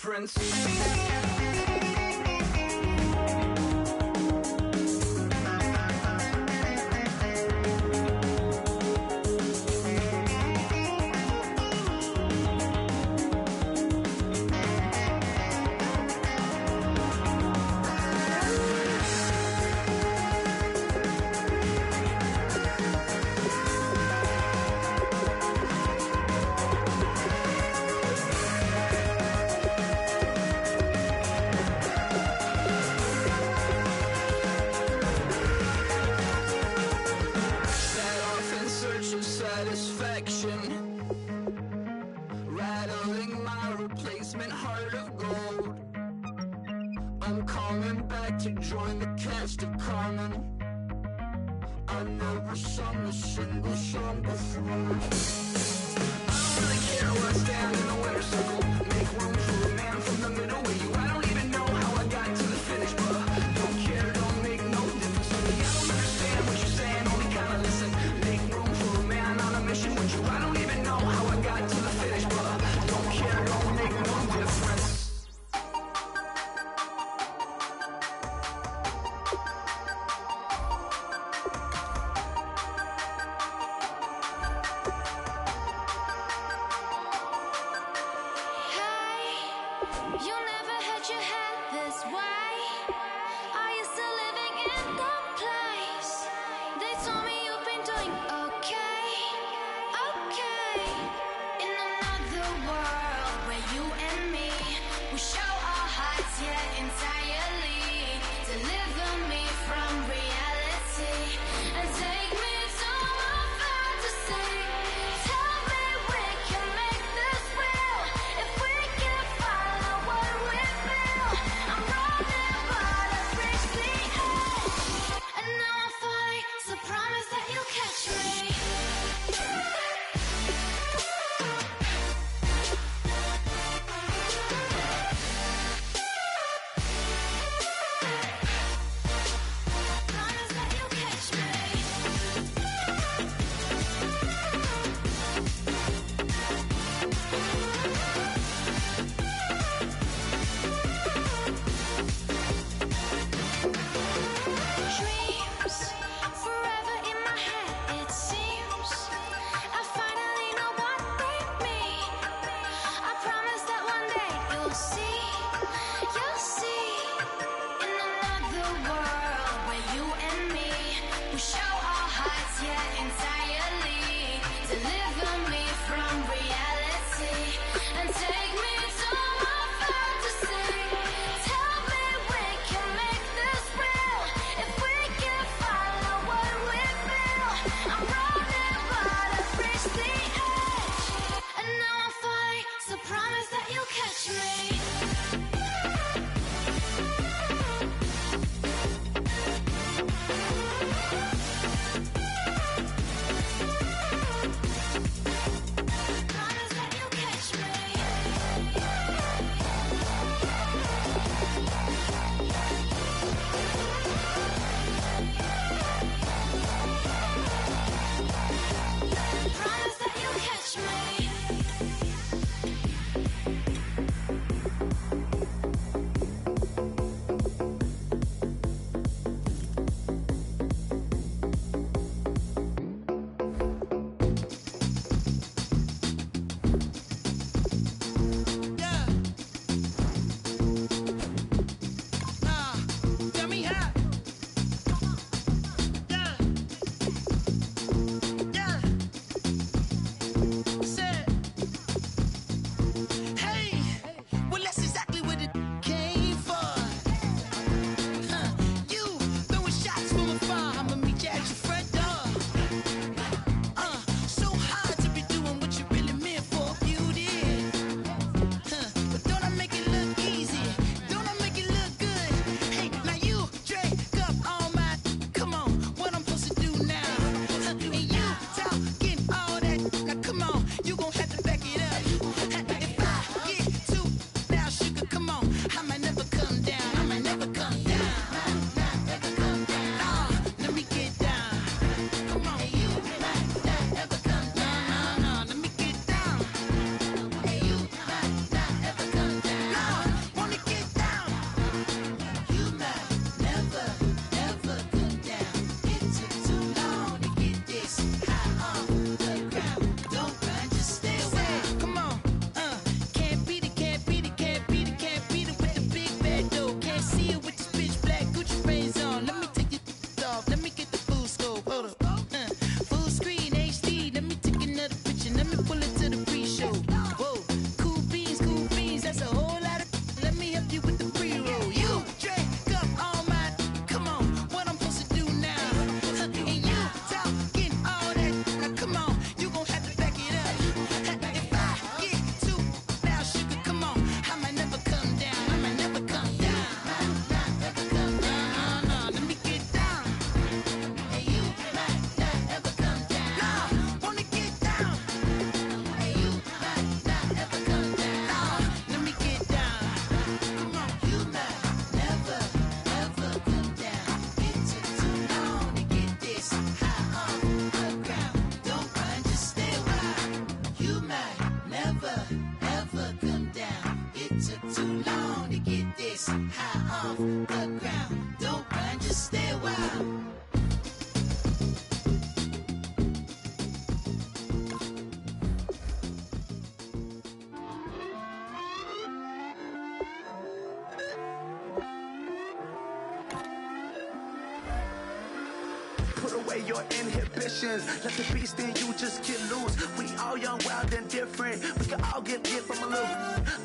Set off in search of satisfaction, rattling my replacement heart of gold. I'm coming back to join the cast of Carmen. I never sung a single song before. I don't really care where I stand in the winner's circle. Make room for a man from the middle with you. I don't even know how I got to the finish, but don't care, don't make no difference to me. I don't understand what you're saying, only kinda listen. Make room for a man on a mission with you. I don't even know how I got to the finish, but don't care, don't make no difference. You never had your head this way. Are you still living in that place? They told me you've been doing okay, okay. In another world where you and me, we show our hearts yet entirely. Deliver me from reality and take me to my fantasy. Tell me we can make this real if we can follow what we feel. I'm running, but I've reached the edge. show our hearts yet entirely. Deliver me from reality and take me to my fantasy. Tell me we can make this real if we can follow what we feel. I'm running but I've reached the edge, and now I'm falling, so promise that you'll catch me. Promise that you'll catch me. Promise that you'll catch me. Yeah. Tell me how. Yeah. Yeah. Said. Hey. Well, that's exactly what it came for. You throwing shots from afar. I'ma meet you at your front door. So hard to be doing what you really meant for. Beauty. But don't I make it look easy? Don't I make it look good? Hey, now you drink up all my. Come on, what I'm supposed to do now? And you talking all that. Now come on, you gon' have to back it up. If I get too now, sugar, come on, I might never come down. I might never come down. Never come down. Let me get down. Come on, you might not ever come down. No, let me get down. Hey, you might not ever come down. Wanna get down? You might never ever come down. It took too long to get this high off the ground. Don't run, just stay away. Come on, can't beat it, can't beat it, can't beat it, can't beat it with the big bad dough. Can't see it with this bitch black Gucci frames on. Let me take your off. Let me get the full scope. Hold up. Full screen HD. Let me take another picture. Let me pull it to the pre-show. Whoa, cool beans, that's a whole lot of. Let me help you with the pre-roll. You drink up all my. Come on, what I'm supposed to do now? And you talking all that. Now come on, you gon' have to back it up. If I get too now, sugar, come on, I might never come down. I might never come down. Not ever come down. No, let me get down. And you might not ever come down. No, wanna get down. And you might not ever come down. Let me get down. Come on, you might never ever come down. It took too long to get this high off the ground. Don't run, just stay around. You might never ever come down. It took too long to get this high off the ground. Don't run, just stay around. Put away your inhibitions. Let the beast in you just get loose. We all young, wild, and different. We can all get from a little.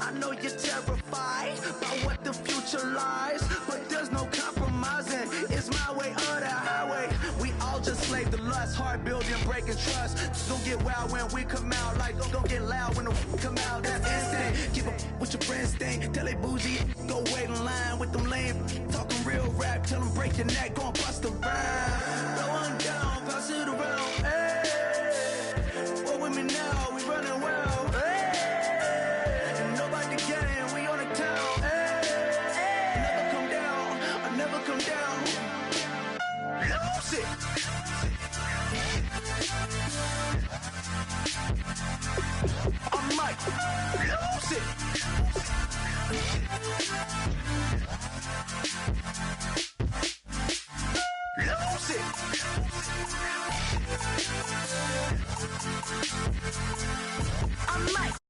I know you're terrified by what the future lies, but there's no compromising. It's my way or the highway. We all just slave to lust, heart building, breaking trust. Don't get wild when we come out. Like don't get loud when the come out. That's instant. Keep up with your friends thing. Tell they bougie, go wait in line with them lame. Talking real rap, tell them break your neck, go and bust a rhyme. Throw one down, pass it around. Hey, what with me now? We running well. Hey, and nobody getting, we on the town. Hey, never come down, I never come down. Lose it. I'm Mike. Lose it. Lose it. I'm Mike.